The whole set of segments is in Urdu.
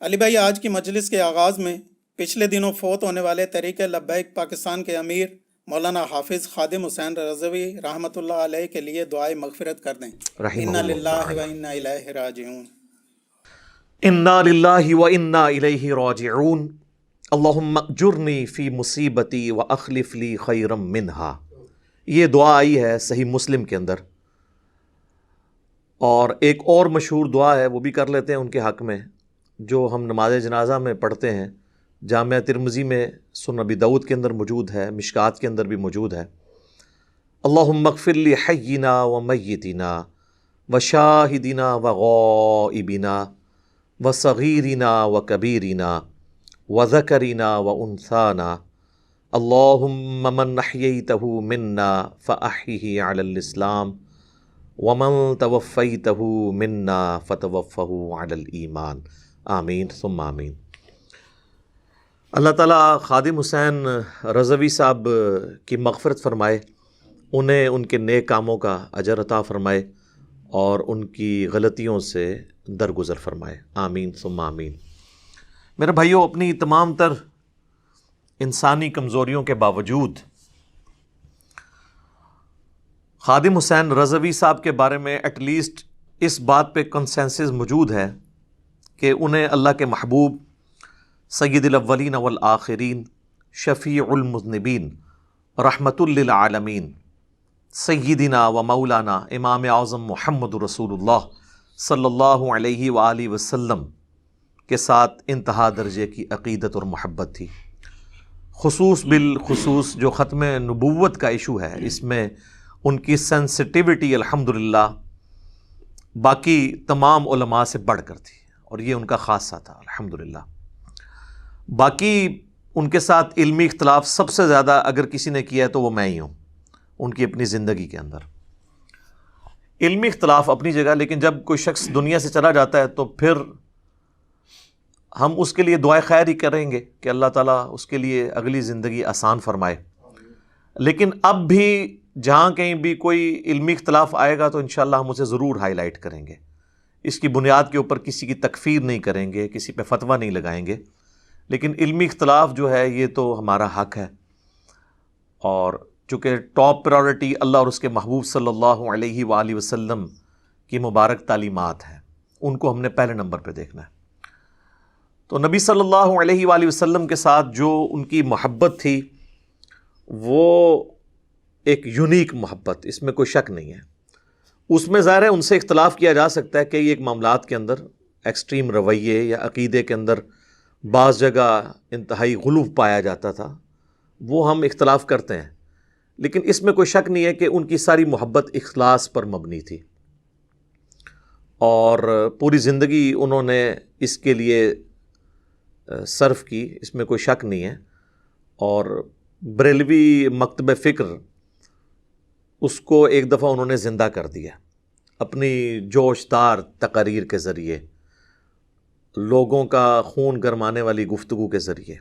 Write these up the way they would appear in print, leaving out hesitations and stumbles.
علی بھائی، آج کی مجلس کے آغاز میں پچھلے دنوں فوت ہونے والے تحریک لبیک پاکستان کے امیر مولانا حافظ خادم حسین رضوی رحمۃ اللہ علیہ کے لیے دعائے مغفرت کر دیں۔ رحمہ انا اللہ للہ و تعالی۔ انا الیہ راجعون۔ انا للہ و انا الیہ راجعون۔ اللہم اجرنی فی مصیبتی و اخلف لی خیرا منہا۔ یہ دعا آئی ہے صحیح مسلم کے اندر، اور ایک اور مشہور دعا ہے وہ بھی کر لیتے ہیں ان کے حق میں، جو ہم نماز جنازہ میں پڑھتے ہیں، جامعہ ترمذی میں، سنن ابی داؤد کے اندر موجود ہے، مشکات کے اندر بھی موجود ہے۔ اللہم اغفر لی حینا و میتنا و شاہدنا و غائبنا و صغیرنا و کبیرنا و ذکرنا و انثانا، اللہم من احییتہ منا فاحیہ علی الاسلام ومن توفیتہ منا فتوفہ علی الایمان، آمین ثم آمین۔ اللہ تعالیٰ خادم حسین رضوی صاحب کی مغفرت فرمائے، انہیں ان کے نیک کاموں کا اجر عطا فرمائے اور ان کی غلطیوں سے درگزر فرمائے، آمین ثم آمین۔ میرے بھائیوں، اپنی تمام تر انسانی کمزوریوں کے باوجود خادم حسین رضوی صاحب کے بارے میں ایٹ لیسٹ اس بات پہ کنسنسس موجود ہے کہ انہیں اللہ کے محبوب سید الاولین والآخرین، شفیع المذنبین، رحمت للعالمین، سیدنا و مولانا امام اعظم محمد رسول اللہ صلی اللہ علیہ وآلہ وسلم کے ساتھ انتہا درجے کی عقیدت اور محبت تھی۔ خصوص بالخصوص جو ختم نبوت کا ایشو ہے، اس میں ان کی سینسٹیوٹی الحمدللہ باقی تمام علماء سے بڑھ کر تھی، اور یہ ان کا خاصہ تھا الحمدللہ۔ باقی ان کے ساتھ علمی اختلاف سب سے زیادہ اگر کسی نے کیا ہے تو وہ میں ہی ہوں ان کی اپنی زندگی کے اندر۔ علمی اختلاف اپنی جگہ، لیکن جب کوئی شخص دنیا سے چلا جاتا ہے تو پھر ہم اس کے لیے دعائے خیر ہی کریں گے کہ اللہ تعالیٰ اس کے لیے اگلی زندگی آسان فرمائے۔ لیکن اب بھی جہاں کہیں بھی کوئی علمی اختلاف آئے گا تو انشاءاللہ ہم اسے ضرور ہائی لائٹ کریں گے، اس کی بنیاد کے اوپر کسی کی تکفیر نہیں کریں گے، کسی پہ فتویٰ نہیں لگائیں گے، لیکن علمی اختلاف جو ہے یہ تو ہمارا حق ہے، اور چونکہ ٹاپ پرائورٹی اللہ اور اس کے محبوب صلی اللہ علیہ وآلہ وسلم کی مبارک تعلیمات ہیں، ان کو ہم نے پہلے نمبر پہ دیکھنا ہے۔ تو نبی صلی اللہ علیہ وآلہ وسلم کے ساتھ جو ان کی محبت تھی وہ ایک یونیک محبت، اس میں کوئی شک نہیں ہے۔ اس میں ظاہر ہے ان سے اختلاف کیا جا سکتا ہے کہ ایک معاملات کے اندر ایکسٹریم رویے یا عقیدے کے اندر بعض جگہ انتہائی غلو پایا جاتا تھا، وہ ہم اختلاف کرتے ہیں، لیکن اس میں کوئی شک نہیں ہے کہ ان کی ساری محبت اخلاص پر مبنی تھی، اور پوری زندگی انہوں نے اس کے لیے صرف کی، اس میں کوئی شک نہیں ہے۔ اور بریلوی مکتب فکر اس کو ایک دفعہ انہوں نے زندہ کر دیا اپنی جوش دار تقاریر کے ذریعے، لوگوں کا خون گرمانے والی گفتگو کے ذریعے،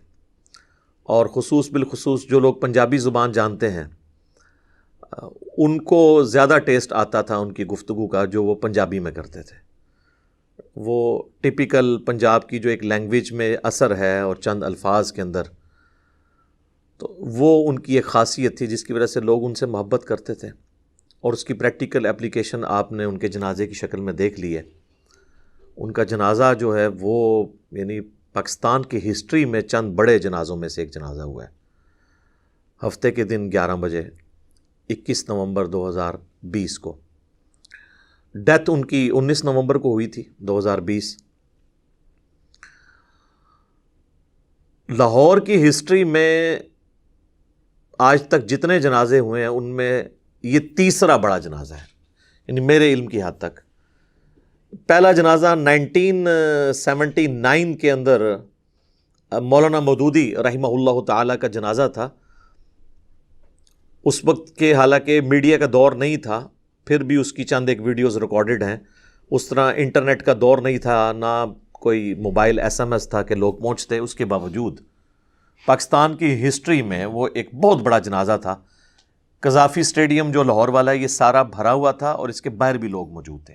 اور خصوص بالخصوص جو لوگ پنجابی زبان جانتے ہیں ان کو زیادہ ٹیسٹ آتا تھا ان کی گفتگو کا جو وہ پنجابی میں کرتے تھے۔ وہ ٹپیکل پنجاب کی جو ایک لینگویج میں اثر ہے اور چند الفاظ کے اندر، تو وہ ان کی ایک خاصیت تھی جس کی وجہ سے لوگ ان سے محبت کرتے تھے، اور اس کی پریکٹیکل اپلیکیشن آپ نے ان کے جنازے کی شکل میں دیکھ لی ہے۔ ان کا جنازہ جو ہے وہ یعنی پاکستان کی ہسٹری میں چند بڑے جنازوں میں سے ایک جنازہ ہوا ہے۔ ہفتے کے دن 11 بجے 21 نومبر 2020 کو، ڈیتھ ان کی 19 نومبر کو ہوئی تھی 2020۔ لاہور کی ہسٹری میں آج تک جتنے جنازے ہوئے ہیں ان میں یہ تیسرا بڑا جنازہ ہے، یعنی میرے علم کی حد تک۔ پہلا جنازہ 1979 کے اندر مولانا مودودی رحمہ اللہ تعالیٰ کا جنازہ تھا۔ اس وقت کے حالانکہ میڈیا کا دور نہیں تھا، پھر بھی اس کی چند ایک ویڈیوز ریکارڈڈ ہیں۔ اس طرح انٹرنیٹ کا دور نہیں تھا، نہ کوئی موبائل SMS تھا کہ لوگ پہنچتے، اس کے باوجود پاکستان کی ہسٹری میں وہ ایک بہت بڑا جنازہ تھا۔ قذافی اسٹیڈیم جو لاہور والا ہے یہ سارا بھرا ہوا تھا، اور اس کے باہر بھی لوگ موجود تھے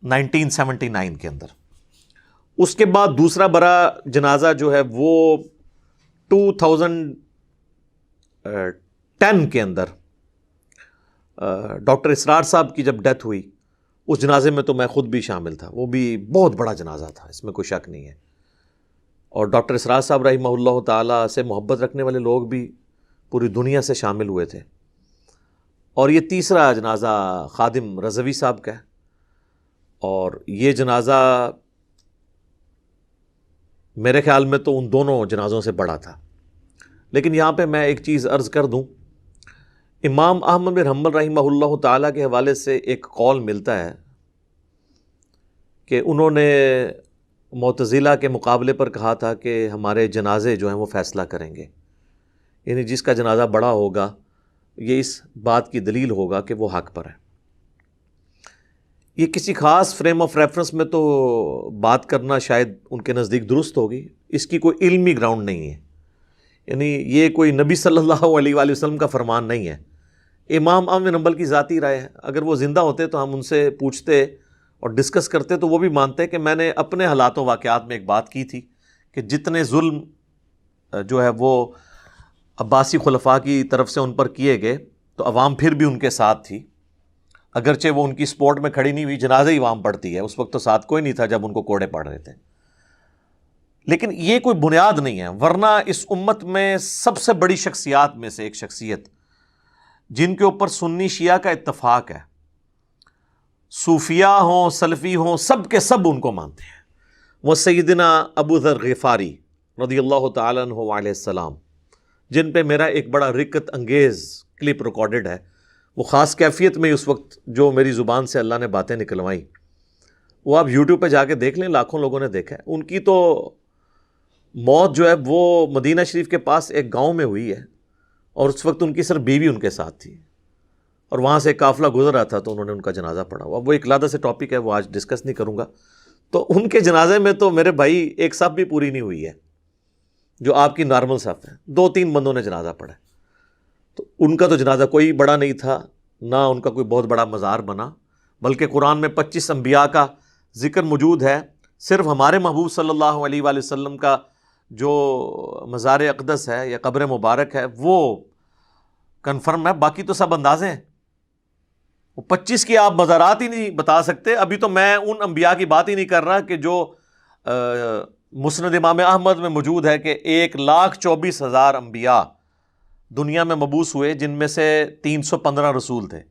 1979 کے اندر۔ اس کے بعد دوسرا بڑا جنازہ جو ہے وہ 2010 کے اندر ڈاکٹر اسرار صاحب کی جب ڈیتھ ہوئی، اس جنازے میں تو میں خود بھی شامل تھا. وہ بھی بہت بڑا جنازہ تھا، اس میں کوئی شک نہیں ہے. اور ڈاکٹر اسرار صاحب رحمہ اللہ تعالیٰ سے محبت رکھنے والے لوگ بھی پوری دنیا سے شامل ہوئے تھے. اور یہ تیسرا جنازہ خادم رضوی صاحب کا ہے، اور یہ جنازہ میرے خیال میں تو ان دونوں جنازوں سے بڑا تھا. لیکن یہاں پہ میں ایک چیز عرض کر دوں، امام احمد بن حنبل رحمہ اللہ تعالیٰ کے حوالے سے ایک قول ملتا ہے کہ انہوں نے معتزلہ کے مقابلے پر کہا تھا کہ ہمارے جنازے جو ہیں وہ فیصلہ کریں گے، یعنی جس کا جنازہ بڑا ہوگا یہ اس بات کی دلیل ہوگا کہ وہ حق پر ہے. یہ کسی خاص فریم آف ریفرنس میں تو بات کرنا شاید ان کے نزدیک درست ہوگی، اس کی کوئی علمی گراؤنڈ نہیں ہے. یعنی یہ کوئی نبی صلی اللہ علیہ وآلہ وسلم کا فرمان نہیں ہے، امام احمد بن حنبل کی ذاتی رائے ہے. اگر وہ زندہ ہوتے تو ہم ان سے پوچھتے اور ڈسکس کرتے تو وہ بھی مانتے کہ میں نے اپنے حالات و واقعات میں ایک بات کی تھی کہ جتنے ظلم جو ہے وہ عباسی خلفاء کی طرف سے ان پر کیے گئے تو عوام پھر بھی ان کے ساتھ تھی، اگرچہ وہ ان کی سپورٹ میں کھڑی نہیں ہوئی، جنازہ ہی عوام پڑھتی ہے. اس وقت تو ساتھ کوئی نہیں تھا جب ان کو کوڑے پڑ رہے تھے. لیکن یہ کوئی بنیاد نہیں ہے، ورنہ اس امت میں سب سے بڑی شخصیات میں سے ایک شخصیت جن کے اوپر سنی شیعہ کا اتفاق ہے، صوفیاء ہوں سلفی ہوں سب کے سب ان کو مانتے ہیں، وہ سیدنا ابو ذر غفاری رضی اللہ تعالیٰ عنہ علیہ السلام، جن پہ میرا ایک بڑا رکت انگیز کلپ ریکارڈڈ ہے. وہ خاص کیفیت میں اس وقت جو میری زبان سے اللہ نے باتیں نکلوائیں، وہ آپ یوٹیوب پہ جا کے دیکھ لیں، لاکھوں لوگوں نے دیکھا ہے. ان کی تو موت جو ہے وہ مدینہ شریف کے پاس ایک گاؤں میں ہوئی ہے، اور اس وقت ان کی صرف بیوی ان کے ساتھ تھی، اور وہاں سے ایک قافلہ گزر رہا تھا تو انہوں نے ان کا جنازہ پڑھا ہوا. وہ ایک علیحدہ سے ٹاپک ہے، وہ آج ڈسکس نہیں کروں گا. تو ان کے جنازے میں تو میرے بھائی ایک صف بھی پوری نہیں ہوئی ہے جو آپ کی نارمل صف ہے، 2-3 بندوں نے جنازہ پڑھا. تو ان کا تو جنازہ کوئی بڑا نہیں تھا، نہ ان کا کوئی بہت بڑا مزار بنا، بلکہ قرآن میں 25 انبیاء کا ذکر موجود ہے. صرف ہمارے محبوب صلی اللہ علیہ وآلہ وسلم کا جو مزار اقدس ہے یا قبر مبارک ہے وہ کنفرم ہے، باقی تو سب اندازے ہیں. وہ 25 کی آپ مزارات ہی نہیں بتا سکتے. ابھی تو میں ان انبیاء کی بات ہی نہیں کر رہا کہ جو مسند امام احمد میں موجود ہے کہ 1,24,000 انبیاء دنیا میں مبعوث ہوئے، جن میں سے 315 رسول تھے.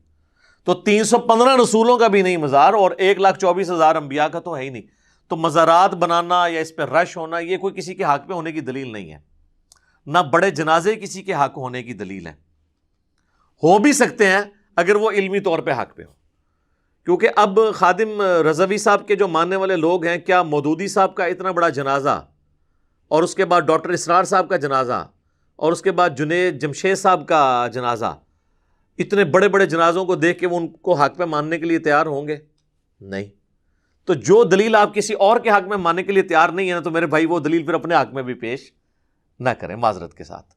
تو 315 رسولوں کا بھی نہیں مزار، اور 1,24,000 انبیاء کا تو ہے ہی نہیں. تو مزارات بنانا یا اس پہ رش ہونا یہ کوئی کسی کے حق پہ ہونے کی دلیل نہیں ہے، نہ بڑے جنازے کسی کے حق ہونے کی دلیل ہے. ہو بھی سکتے ہیں اگر وہ علمی طور پہ حق پہ ہو، کیونکہ اب خادم رضوی صاحب کے جو ماننے والے لوگ ہیں، کیا مودودی صاحب کا اتنا بڑا جنازہ، اور اس کے بعد ڈاکٹر اسرار صاحب کا جنازہ، اور اس کے بعد جنید جمشید صاحب کا جنازہ، اتنے بڑے بڑے جنازوں کو دیکھ کے وہ ان کو حق پہ ماننے کے لیے تیار ہوں گے؟ نہیں. تو جو دلیل آپ کسی اور کے حق میں ماننے کے لیے تیار نہیں ہے نا، تو میرے بھائی وہ دلیل پھر اپنے حق میں بھی پیش نہ کریں معذرت کے ساتھ،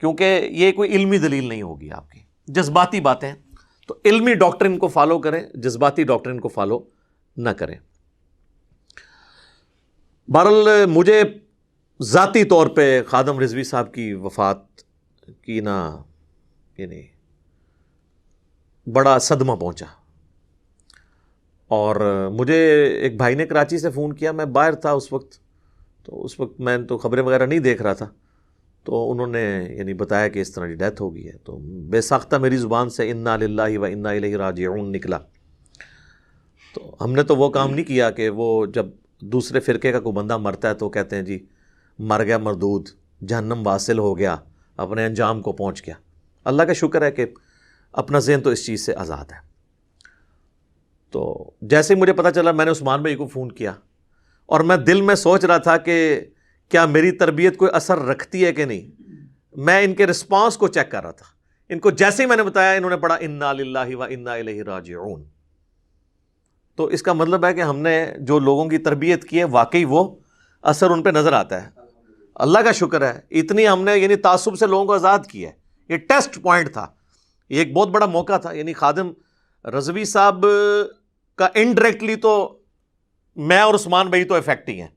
کیونکہ یہ کوئی علمی دلیل نہیں ہوگی آپ کی، جذباتی باتیں. تو علمی ڈاکٹرن کو فالو کریں، جذباتی ڈاکٹرن کو فالو نہ کریں. بہرحال مجھے ذاتی طور پہ خادم رضوی صاحب کی وفات کی یعنی بڑا صدمہ پہنچا. اور مجھے ایک بھائی نے کراچی سے فون کیا، میں باہر تھا اس وقت، تو اس وقت میں تو خبریں وغیرہ نہیں دیکھ رہا تھا. تو انہوں نے یعنی بتایا کہ اس طرح کی ڈیتھ ہو گئی ہے. تو بے ساختہ میری زبان سے انا للہ و انا الیہ راجعون نکلا. تو ہم نے تو وہ کام نہیں کیا کہ وہ جب دوسرے فرقے کا کوئی بندہ مرتا ہے تو کہتے ہیں جی مر گیا مردود، جہنم واصل ہو گیا، اپنے انجام کو پہنچ گیا. اللہ کا شکر ہے کہ اپنا ذہن تو اس چیز سے آزاد ہے. تو جیسے ہی مجھے پتہ چلا میں نے عثمان بھائی کو فون کیا، اور میں دل میں سوچ رہا تھا کہ کیا میری تربیت کوئی اثر رکھتی ہے کہ نہیں. میں ان کے رسپانس کو چیک کر رہا تھا. ان کو جیسے ہی میں نے بتایا انہوں نے پڑھا انا للہ و انا الیہ راجعون. تو اس کا مطلب ہے کہ ہم نے جو لوگوں کی تربیت کی ہے واقعی وہ اثر ان پہ نظر آتا ہے. اللہ کا شکر ہے اتنی ہم نے یعنی تعصب سے لوگوں کو آزاد کیا ہے. یہ ٹیسٹ پوائنٹ تھا، یہ ایک بہت بڑا موقع تھا. یعنی خادم رضوی صاحب کا انڈائریکٹلی تو میں اور عثمان بھائی تو افیکٹ ہی ہیں،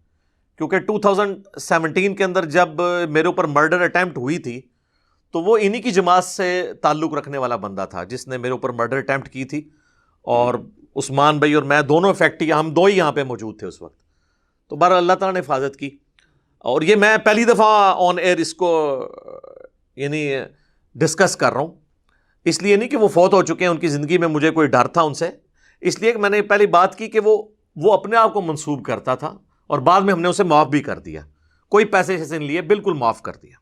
کیونکہ 2017 کے اندر جب میرے اوپر مرڈر اٹیمپٹ ہوئی تھی تو وہ انہی کی جماعت سے تعلق رکھنے والا بندہ تھا جس نے میرے اوپر مرڈر اٹیمپٹ کی تھی، اور عثمان بھائی اور میں دونوں افیکٹ ہی، ہم دو ہی یہاں پہ موجود تھے اس وقت. تو بہرحال اللہ تعالیٰ نے حفاظت کی. اور یہ میں پہلی دفعہ آن ایئر اس کو یعنی ڈسکس کر رہا ہوں، اس لیے نہیں کہ وہ فوت ہو چکے ہیں، ان کی زندگی میں مجھے کوئی ڈر تھا ان سے، اس لیے کہ میں نے پہلی بات کی کہ وہ اپنے آپ کو منسوب کرتا تھا اور بعد میں ہم نے اسے معاف بھی کر دیا، کوئی پیسے سے نہیں لیے، بالکل معاف کر دیا.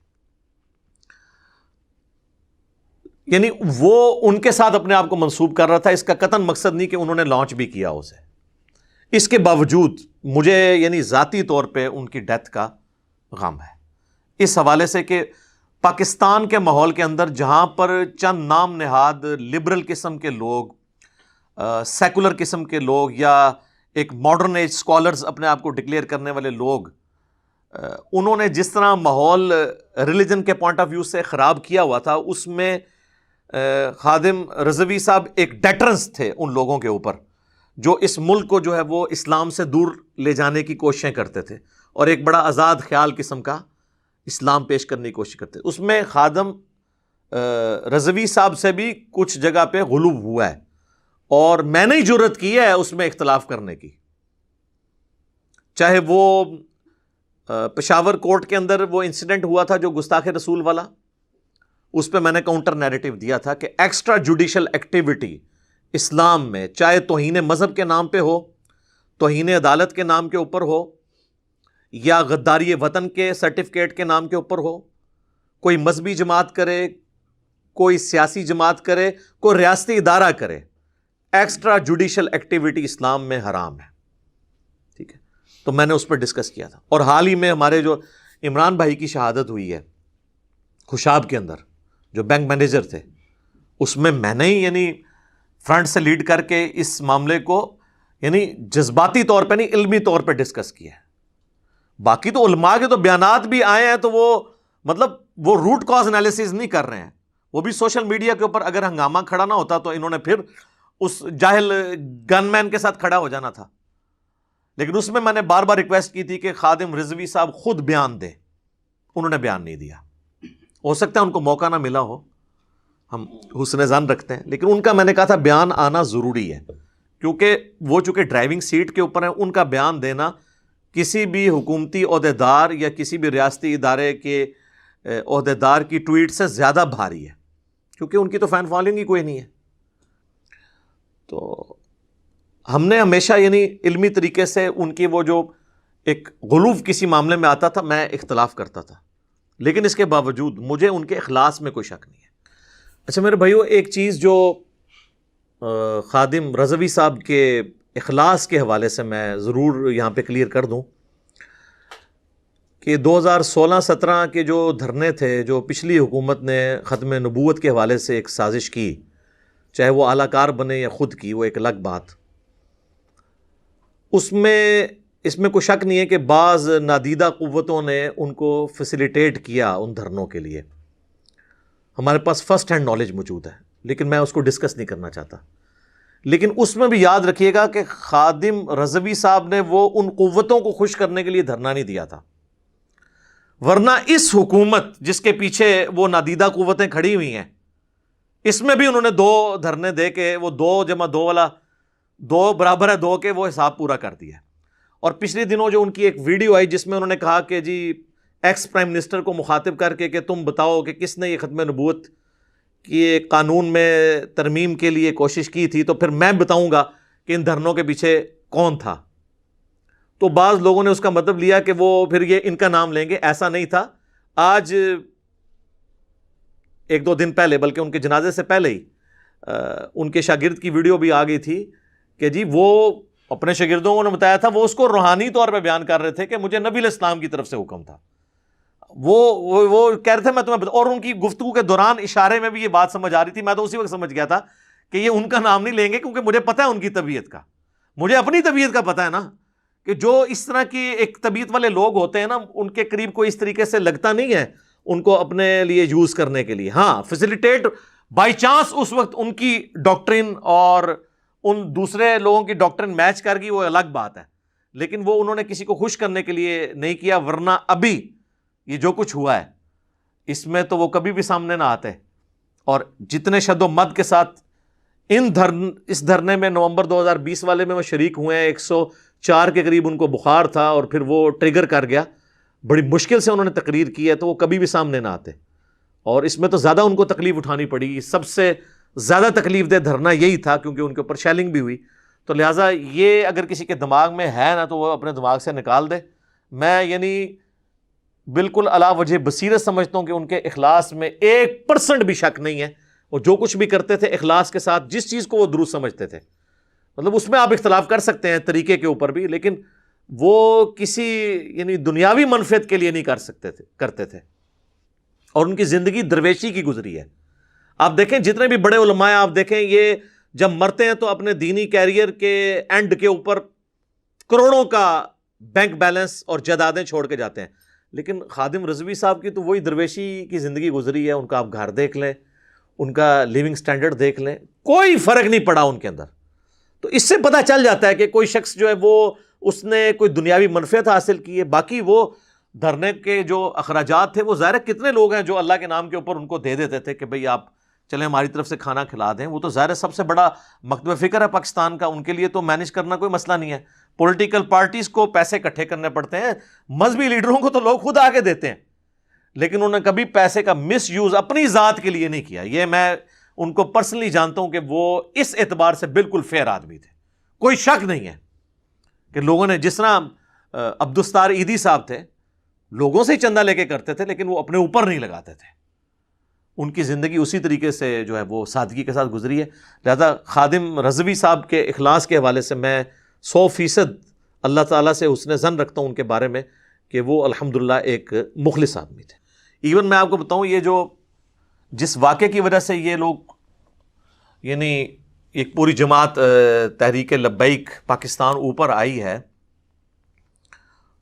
یعنی وہ ان کے ساتھ اپنے آپ کو منسوب کر رہا تھا، اس کا قطعاً مقصد نہیں کہ انہوں نے لانچ بھی کیا اسے. اس کے باوجود مجھے یعنی ذاتی طور پہ ان کی ڈیتھ کا غم ہے، اس حوالے سے کہ پاکستان کے ماحول کے اندر جہاں پر چند نام نہاد لبرل قسم کے لوگ، سیکولر قسم کے لوگ، یا ایک ماڈرن ایج اسکالرز اپنے آپ کو ڈکلیئر کرنے والے لوگ، انہوں نے جس طرح ماحول ریلیجن کے پوائنٹ آف ویو سے خراب کیا ہوا تھا، اس میں خادم رضوی صاحب ایک ڈیٹرنس تھے ان لوگوں کے اوپر جو اس ملک کو جو ہے وہ اسلام سے دور لے جانے کی کوششیں کرتے تھے اور ایک بڑا آزاد خیال قسم کا اسلام پیش کرنے کی کوشش کرتے تھے. اس میں خادم رضوی صاحب سے بھی کچھ جگہ پہ غلو ہوا ہے، اور میں نے ہی جرت کی ہے اس میں اختلاف کرنے کی. چاہے وہ پشاور کورٹ کے اندر وہ انسیڈنٹ ہوا تھا جو گستاخ رسول والا، اس پہ میں نے کاؤنٹر نیریٹو دیا تھا کہ ایکسٹرا جوڈیشل ایکٹیویٹی اسلام میں، چاہے توہین مذہب کے نام پہ ہو، توہین عدالت کے نام کے اوپر ہو، یا غداری وطن کے سرٹیفکیٹ کے نام کے اوپر ہو، کوئی مذہبی جماعت کرے، کوئی سیاسی جماعت کرے، کوئی ریاستی ادارہ کرے، ایکسٹرا جوڈیشل ایکٹیویٹی اسلام میں حرام ہے. ٹھیک ہے، تو میں نے اس پر ڈسکس کیا تھا. اور حال ہی میں ہمارے جو عمران بھائی کی شہادت ہوئی ہے خوشاب کے اندر، جو بینک مینیجر تھے، اس میں نے ہی یعنی فرنٹ سے لیڈ کر کے اس معاملے کو یعنی جذباتی طور پہ نہیں، علمی طور پہ ڈسکس کیا ہے. باقی تو علماء کے تو بیانات بھی آئے ہیں، تو وہ مطلب وہ روٹ کاز انالیسز نہیں کر رہے ہیں. وہ بھی سوشل میڈیا کے اوپر اگر ہنگامہ کھڑا نہ ہوتا تو انہوں نے پھر اس جاہل گن مین کے ساتھ کھڑا ہو جانا تھا. لیکن اس میں نے بار بار ریکویسٹ کی تھی کہ خادم رضوی صاحب خود بیان دیں، انہوں نے بیان نہیں دیا. ہو سکتا ہے ان کو موقع نہ ملا ہو، ہم حسن ظن رکھتے ہیں، لیکن ان کا میں نے کہا تھا بیان آنا ضروری ہے، کیونکہ وہ چونکہ ڈرائیونگ سیٹ کے اوپر ہیں، ان کا بیان دینا کسی بھی حکومتی عہدیدار یا کسی بھی ریاستی ادارے کے عہدیدار کی ٹویٹ سے زیادہ بھاری ہے، کیونکہ ان کی تو فین فالوئنگ ہی کوئی نہیں ہے. تو ہم نے ہمیشہ یعنی علمی طریقے سے ان کی وہ جو ایک غلو کسی معاملے میں آتا تھا، میں اختلاف کرتا تھا، لیکن اس کے باوجود مجھے ان کے اخلاص میں کوئی شک نہیں ہے. اچھا میرے بھائیو، ایک چیز جو خادم رضوی صاحب کے اخلاص کے حوالے سے میں ضرور یہاں پہ کلیئر کر دوں کہ 2016-17 کے جو دھرنے تھے، جو پچھلی حکومت نے ختم نبوت کے حوالے سے ایک سازش کی، چاہے وہ اعلی کار بنے یا خود کی، وہ ایک الگ بات. اس میں کوئی شک نہیں ہے کہ بعض نادیدہ قوتوں نے ان کو فیسیلیٹیٹ کیا ان دھرنوں کے لیے. ہمارے پاس فرسٹ ہینڈ نالج موجود ہے، لیکن میں اس کو ڈسکس نہیں کرنا چاہتا. لیکن اس میں بھی یاد رکھیے گا کہ خادم رضوی صاحب نے وہ ان قوتوں کو خوش کرنے کے لیے دھرنا نہیں دیا تھا، ورنہ اس حکومت جس کے پیچھے وہ نادیدہ قوتیں کھڑی ہوئی ہیں، اس میں بھی انہوں نے 2 دھرنے دے کے وہ 2 + 2 والا 2 برابر ہے 2 کے وہ حساب پورا کر دیا. اور پچھلے دنوں جو ان کی ایک ویڈیو آئی جس میں انہوں نے کہا کہ جی ایکس پرائم منسٹر کو مخاطب کر کے کہ تم بتاؤ کہ کس نے یہ ختم نبوت کی قانون میں ترمیم کے لیے کوشش کی تھی، تو پھر میں بتاؤں گا کہ ان دھرنوں کے پیچھے کون تھا. تو بعض لوگوں نے اس کا مطلب لیا کہ وہ پھر یہ ان کا نام لیں گے. ایسا نہیں تھا. آج 1-2 دن پہلے، بلکہ ان کے جنازے سے پہلے ہی ان کے شاگرد کی ویڈیو بھی آ گئی تھی کہ جی وہ اپنے شاگردوں کو نے بتایا تھا، وہ اس کو روحانی طور پہ بیان کر رہے تھے کہ مجھے نبی علیہ السلام کی طرف سے حکم تھا. وہ کہہ رہے تھے میں تمہیں اور ان کی گفتگو کے دوران اشارے میں بھی یہ بات سمجھ آ رہی تھی. میں تو اسی وقت سمجھ گیا تھا کہ یہ ان کا نام نہیں لیں گے، کیونکہ مجھے پتہ ہے ان کی طبیعت کا، مجھے اپنی طبیعت کا پتہ ہے نا، کہ جو اس طرح کی ایک طبیعت والے لوگ ہوتے ہیں نا، ان کے قریب کوئی اس طریقے سے لگتا نہیں ہے ان کو اپنے لیے یوز کرنے کے لیے. ہاں فیسیلیٹیٹ بائی چانس اس وقت ان کی ڈاکٹرن اور ان دوسرے لوگوں کی ڈاکٹرن میچ کر گئی، وہ الگ بات ہے، لیکن وہ انہوں نے کسی کو خوش کرنے کے لیے نہیں کیا، ورنہ ابھی یہ جو کچھ ہوا ہے اس میں تو وہ کبھی بھی سامنے نہ آتے. اور جتنے شد و مد کے ساتھ اس دھرنے میں نومبر 2020 والے میں وہ شریک ہوئے ہیں، 104 کے قریب ان کو بخار تھا اور پھر وہ ٹریگر کر گیا، بڑی مشکل سے انہوں نے تقریر کی ہے، تو وہ کبھی بھی سامنے نہ آتے. اور اس میں تو زیادہ ان کو تکلیف اٹھانی پڑی، سب سے زیادہ تکلیف دہ دھرنا یہی تھا کیونکہ ان کے اوپر شیلنگ بھی ہوئی. تو لہٰذا یہ اگر کسی کے دماغ میں ہے نا تو وہ اپنے دماغ سے نکال دے. میں بالکل علا وجہ بصیرت سمجھتا ہوں کہ ان کے اخلاص میں 1% بھی شک نہیں ہے. وہ جو کچھ بھی کرتے تھے اخلاص کے ساتھ، جس چیز کو وہ درست سمجھتے تھے، مطلب اس میں آپ اختلاف کر سکتے ہیں طریقے کے اوپر بھی، لیکن وہ کسی دنیاوی منفعت کے لیے نہیں کرتے تھے. اور ان کی زندگی درویشی کی گزری ہے. آپ دیکھیں جتنے بھی بڑے علماء آپ دیکھیں، یہ جب مرتے ہیں تو اپنے دینی کیریئر کے اینڈ کے اوپر کروڑوں کا بینک بیلنس اور جائیدادیں چھوڑ کے جاتے ہیں. لیکن خادم رضوی صاحب کی تو وہی درویشی کی زندگی گزری ہے. ان کا آپ گھر دیکھ لیں، ان کا لیونگ سٹینڈرڈ دیکھ لیں، کوئی فرق نہیں پڑا ان کے اندر. تو اس سے پتہ چل جاتا ہے کہ کوئی شخص جو ہے وہ اس نے کوئی دنیاوی منفعت حاصل کی ہے. باقی وہ دھرنے کے جو اخراجات تھے وہ ظاہر کتنے لوگ ہیں جو اللہ کے نام کے اوپر ان کو دے دیتے تھے کہ بھئی آپ چلیں ہماری طرف سے کھانا کھلا دیں. وہ تو ظاہر سب سے بڑا مکتب فکر ہے پاکستان کا، ان کے لیے تو مینیج کرنا کوئی مسئلہ نہیں ہے. پولیٹیکل پارٹیز کو پیسے اکٹھے کرنے پڑتے ہیں، مذہبی لیڈروں کو تو لوگ خود آگے دیتے ہیں، لیکن انہوں نے کبھی پیسے کا مس یوز اپنی ذات کے لیے نہیں کیا. یہ میں ان کو پرسنلی جانتا ہوں کہ وہ اس اعتبار سے بالکل فیئر آدمی تھے. کوئی شک نہیں ہے کہ لوگوں نے، جس طرح عبدالستار عیدی صاحب تھے، لوگوں سے ہی چندہ لے کے کرتے تھے لیکن وہ اپنے اوپر نہیں لگاتے تھے. ان کی زندگی اسی طریقے سے جو ہے وہ سادگی کے ساتھ گزری ہے. لہذا خادم رضوی صاحب کے اخلاص کے حوالے سے میں 100% اللہ تعالیٰ سے حسن ظن رکھتا ہوں ان کے بارے میں کہ وہ الحمدللہ ایک مخلص آدمی تھے. ایون میں آپ کو بتاؤں، یہ جو جس واقعے کی وجہ سے یہ لوگ ایک پوری جماعت تحریک لبیک پاکستان اوپر آئی ہے،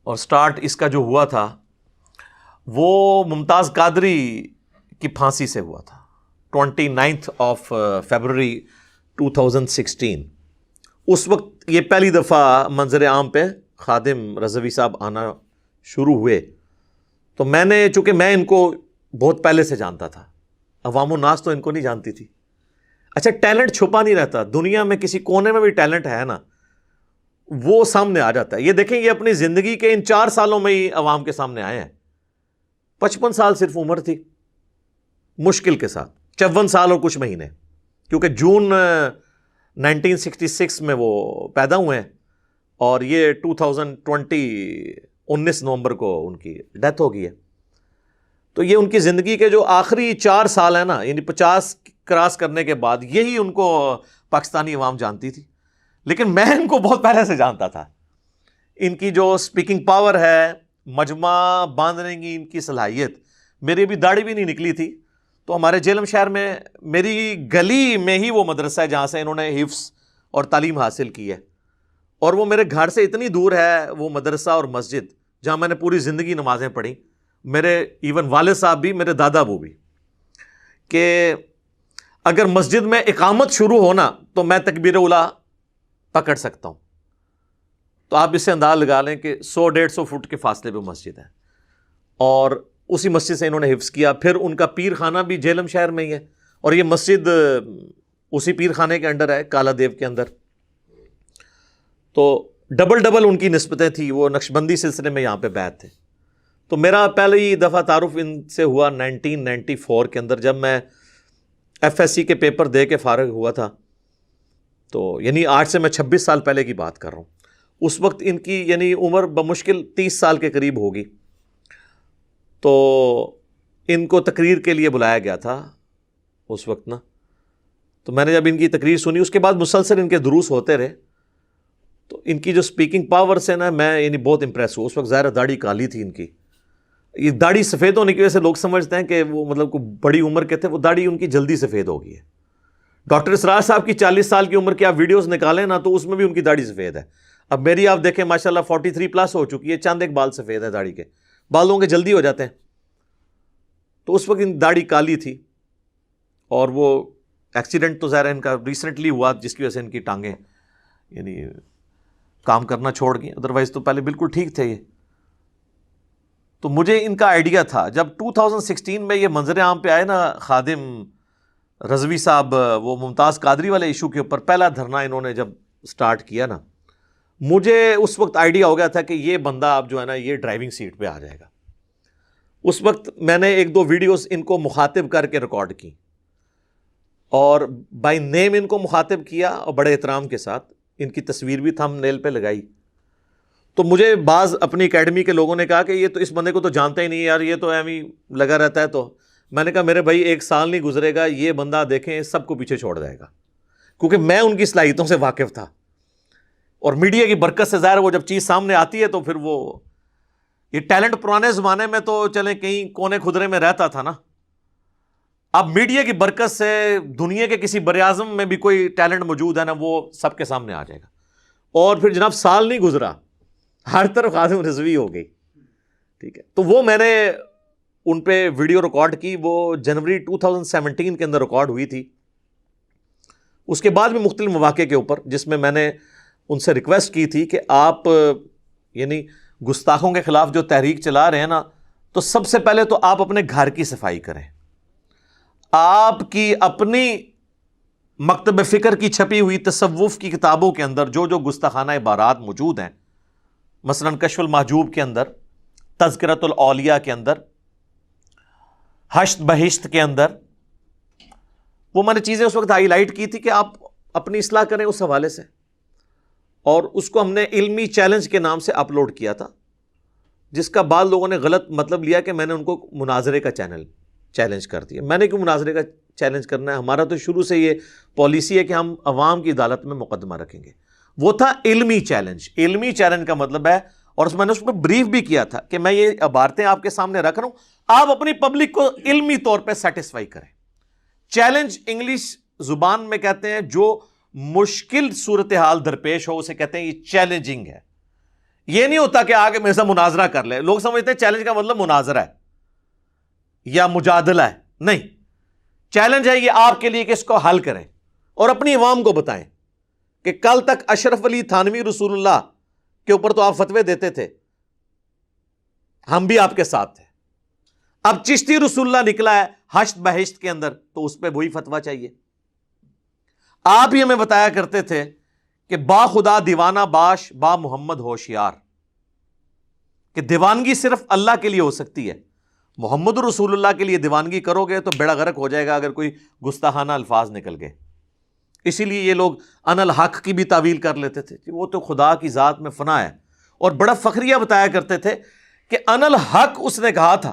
اور سٹارٹ اس کا جو ہوا تھا وہ ممتاز قادری کی پھانسی سے ہوا تھا 29 فیبروری 2016. اس وقت یہ پہلی دفعہ منظر عام پہ خادم رضوی صاحب آنا شروع ہوئے. تو چونکہ میں ان کو بہت پہلے سے جانتا تھا، عوام الناس تو ان کو نہیں جانتی تھی. اچھا، ٹیلنٹ چھپا نہیں رہتا، دنیا میں کسی کونے میں بھی ٹیلنٹ ہے نا، وہ سامنے آ جاتا ہے. یہ دیکھیں، یہ اپنی زندگی کے ان 4 سالوں میں ہی عوام کے سامنے آئے ہیں. 55 سال صرف عمر تھی مشکل کے ساتھ، 54 سال اور کچھ مہینے، کیونکہ جون 1966 میں وہ پیدا ہوئے ہیں اور یہ 19 نومبر کو ان کی ڈیتھ ہو گئی ہے. تو یہ ان کی زندگی کے جو آخری 4 سال ہیں نا، 50 کراس کرنے کے بعد یہی ان کو پاکستانی عوام جانتی تھی. لیکن میں ان کو بہت پہلے سے جانتا تھا. ان کی جو سپیکنگ پاور ہے، مجمع باندھنے کی ان کی صلاحیت، میری بھی داڑھی بھی نہیں نکلی تھی تو ہمارے جہلم شہر میں میری گلی میں ہی وہ مدرسہ ہے جہاں سے انہوں نے حفظ اور تعلیم حاصل کی ہے. اور وہ میرے گھر سے اتنی دور ہے وہ مدرسہ اور مسجد جہاں میں نے پوری زندگی نمازیں پڑھی، میرے ایون والد صاحب بھی، میرے دادا ابو بھی، کہ اگر مسجد میں اقامت شروع ہونا تو میں تکبیر اولیٰ پکڑ سکتا ہوں. تو آپ اس سے انداز لگا لیں کہ 100-150 فٹ کے فاصلے پہ مسجد ہے، اور اسی مسجد سے انہوں نے حفظ کیا. پھر ان کا پیر خانہ بھی جہلم شہر میں ہی ہے، اور یہ مسجد اسی پیر خانے کے انڈر ہے، کالا دیو کے اندر. تو ڈبل ان کی نسبتیں تھیں. وہ نقشبندی سلسلے میں یہاں پہ بیعت تھے. تو میرا پہلی دفعہ تعارف ان سے ہوا 1994 کے اندر، جب میں FSC کے پیپر دے کے فارغ ہوا تھا. تو آج سے میں 26 سال پہلے کی بات کر رہا ہوں. اس وقت ان کی عمر بمشکل 30 سال کے قریب ہوگی. تو ان کو تقریر کے لیے بلایا گیا تھا اس وقت نا. تو میں نے جب ان کی تقریر سنی، اس کے بعد مسلسل ان کے دروس ہوتے رہے. تو ان کی جو سپیکنگ پاور سے نا میں بہت امپریس ہوں. اس وقت ظاہر داڑھی کالی تھی ان کی. یہ داڑھی سفید ہونے کی وجہ سے لوگ سمجھتے ہیں کہ وہ مطلب کوئی بڑی عمر کے تھے. وہ داڑھی ان کی جلدی سفید ہو گئی ہے. ڈاکٹر اسرار صاحب کی 40 سال کی عمر کی آپ ویڈیوز نکالیں نا تو اس میں بھی ان کی داڑھی سفید ہے. اب میری آپ دیکھیں ماشاءاللہ 43+ ہو چکی ہے، چاند ایک بال سفید ہے داڑھی کے. بالوں کے جلدی ہو جاتے ہیں. تو اس وقت ان داڑھی کالی تھی. اور وہ ایکسیڈنٹ تو ظاہر ان کا ریسنٹلی ہوا جس کی وجہ سے ان کی ٹانگیں کام کرنا چھوڑ گئے، ادروائز تو پہلے بالکل ٹھیک تھے یہ. تو مجھے ان کا آئیڈیا تھا جب 2016 میں یہ منظر عام پہ آئے نا خادم رضوی صاحب، وہ ممتاز قادری والے ایشو کے اوپر پہلا دھرنا انہوں نے جب سٹارٹ کیا نا، مجھے اس وقت آئیڈیا ہو گیا تھا کہ یہ بندہ اب جو ہے نا یہ ڈرائیونگ سیٹ پہ آ جائے گا. اس وقت میں نے ایک دو ویڈیوز ان کو مخاطب کر کے ریکارڈ کی اور بائی نیم ان کو مخاطب کیا اور بڑے احترام کے ساتھ ان کی تصویر بھی تھم نیل پہ لگائی. تو مجھے بعض اپنی اکیڈمی کے لوگوں نے کہا کہ یہ تو اس بندے کو تو جانتا ہی نہیں یار، یہ تو ایویں لگا رہتا ہے. تو میں نے کہا میرے بھائی 1 سال نہیں گزرے گا یہ بندہ دیکھیں سب کو پیچھے چھوڑ جائے گا، کیونکہ میں ان کی صلاحیتوں سے واقف تھا اور میڈیا کی برکت سے ظاہر وہ جب چیز سامنے آتی ہے تو پھر وہ یہ ٹیلنٹ پرانے زمانے میں تو چلیں کہیں کونے خدرے میں رہتا تھا نا، اب میڈیا کی برکت سے دنیا کے کسی بر اعظم میں بھی کوئی ٹیلنٹ موجود ہے نا وہ سب کے سامنے آ جائے گا. اور پھر جناب سال نہیں گزرا ہر طرف خادم رضوی ہو گئی. ٹھیک ہے، تو وہ میں نے ان پہ ویڈیو ریکارڈ کی، وہ جنوری 2017 کے اندر ریکارڈ ہوئی تھی. اس کے بعد بھی مختلف مواقع کے اوپر جس میں نے ان سے ریکویسٹ کی تھی کہ آپ یعنی گستاخوں کے خلاف جو تحریک چلا رہے ہیں نا، تو سب سے پہلے تو آپ اپنے گھر کی صفائی کریں. آپ کی اپنی مکتب فکر کی چھپی ہوئی تصوف کی کتابوں کے اندر جو جو گستاخانہ عبارات موجود ہیں، مثلا کشف المحجوب کے اندر، تذکرۃ الاولیاء کے اندر، حشت بہشت کے اندر، وہ میں نے چیزیں اس وقت ہائی لائٹ کی تھی کہ آپ اپنی اصلاح کریں اس حوالے سے. اور اس کو ہم نے علمی چیلنج کے نام سے اپلوڈ کیا تھا، جس کا بعض لوگوں نے غلط مطلب لیا کہ میں نے ان کو مناظرے کا چیلنج کر دیا. میں نے کیوں مناظرے کا چیلنج کرنا ہے؟ ہمارا تو شروع سے یہ پالیسی ہے کہ ہم عوام کی عدالت میں مقدمہ رکھیں گے. وہ تھا علمی چیلنج. علمی چیلنج کا مطلب ہے، اور میں نے اس پہ بریف بھی کیا تھا کہ میں یہ عبارتیں آپ کے سامنے رکھ رہا ہوں، آپ اپنی پبلک کو علمی طور پہ سیٹسفائی کریں. چیلنج انگلش زبان میں کہتے ہیں جو مشکل صورتحال درپیش ہو اسے کہتے ہیں یہ چیلنجنگ ہے. یہ نہیں ہوتا کہ آگے میرے ساتھ مناظرہ کر لے. لوگ سمجھتے ہیں چیلنج کا مطلب مناظرہ ہے یا مجادلہ ہے. نہیں، چیلنج ہے یہ آپ کے لیے کہ اس کو حل کریں اور اپنی عوام کو بتائیں کہ کل تک اشرف علی تھانوی رسول اللہ کے اوپر تو آپ فتوے دیتے تھے، ہم بھی آپ کے ساتھ تھے. اب چشتی رسول اللہ نکلا ہے حشت بہشت کے اندر تو اس پہ وہی فتویٰ چاہیے. آپ ہی ہمیں بتایا کرتے تھے کہ با خدا دیوانہ باش با محمد ہوشیار، کہ دیوانگی صرف اللہ کے لیے ہو سکتی ہے. محمد رسول اللہ کے لیے دیوانگی کرو گے تو بیڑا غرق ہو جائے گا اگر کوئی گستاخانہ الفاظ نکل گئے. اسی لیے یہ لوگ ان الحق کی بھی تعویل کر لیتے تھے کہ وہ تو خدا کی ذات میں فنا ہے، اور بڑا فخریہ بتایا کرتے تھے کہ ان الحق اس نے کہا تھا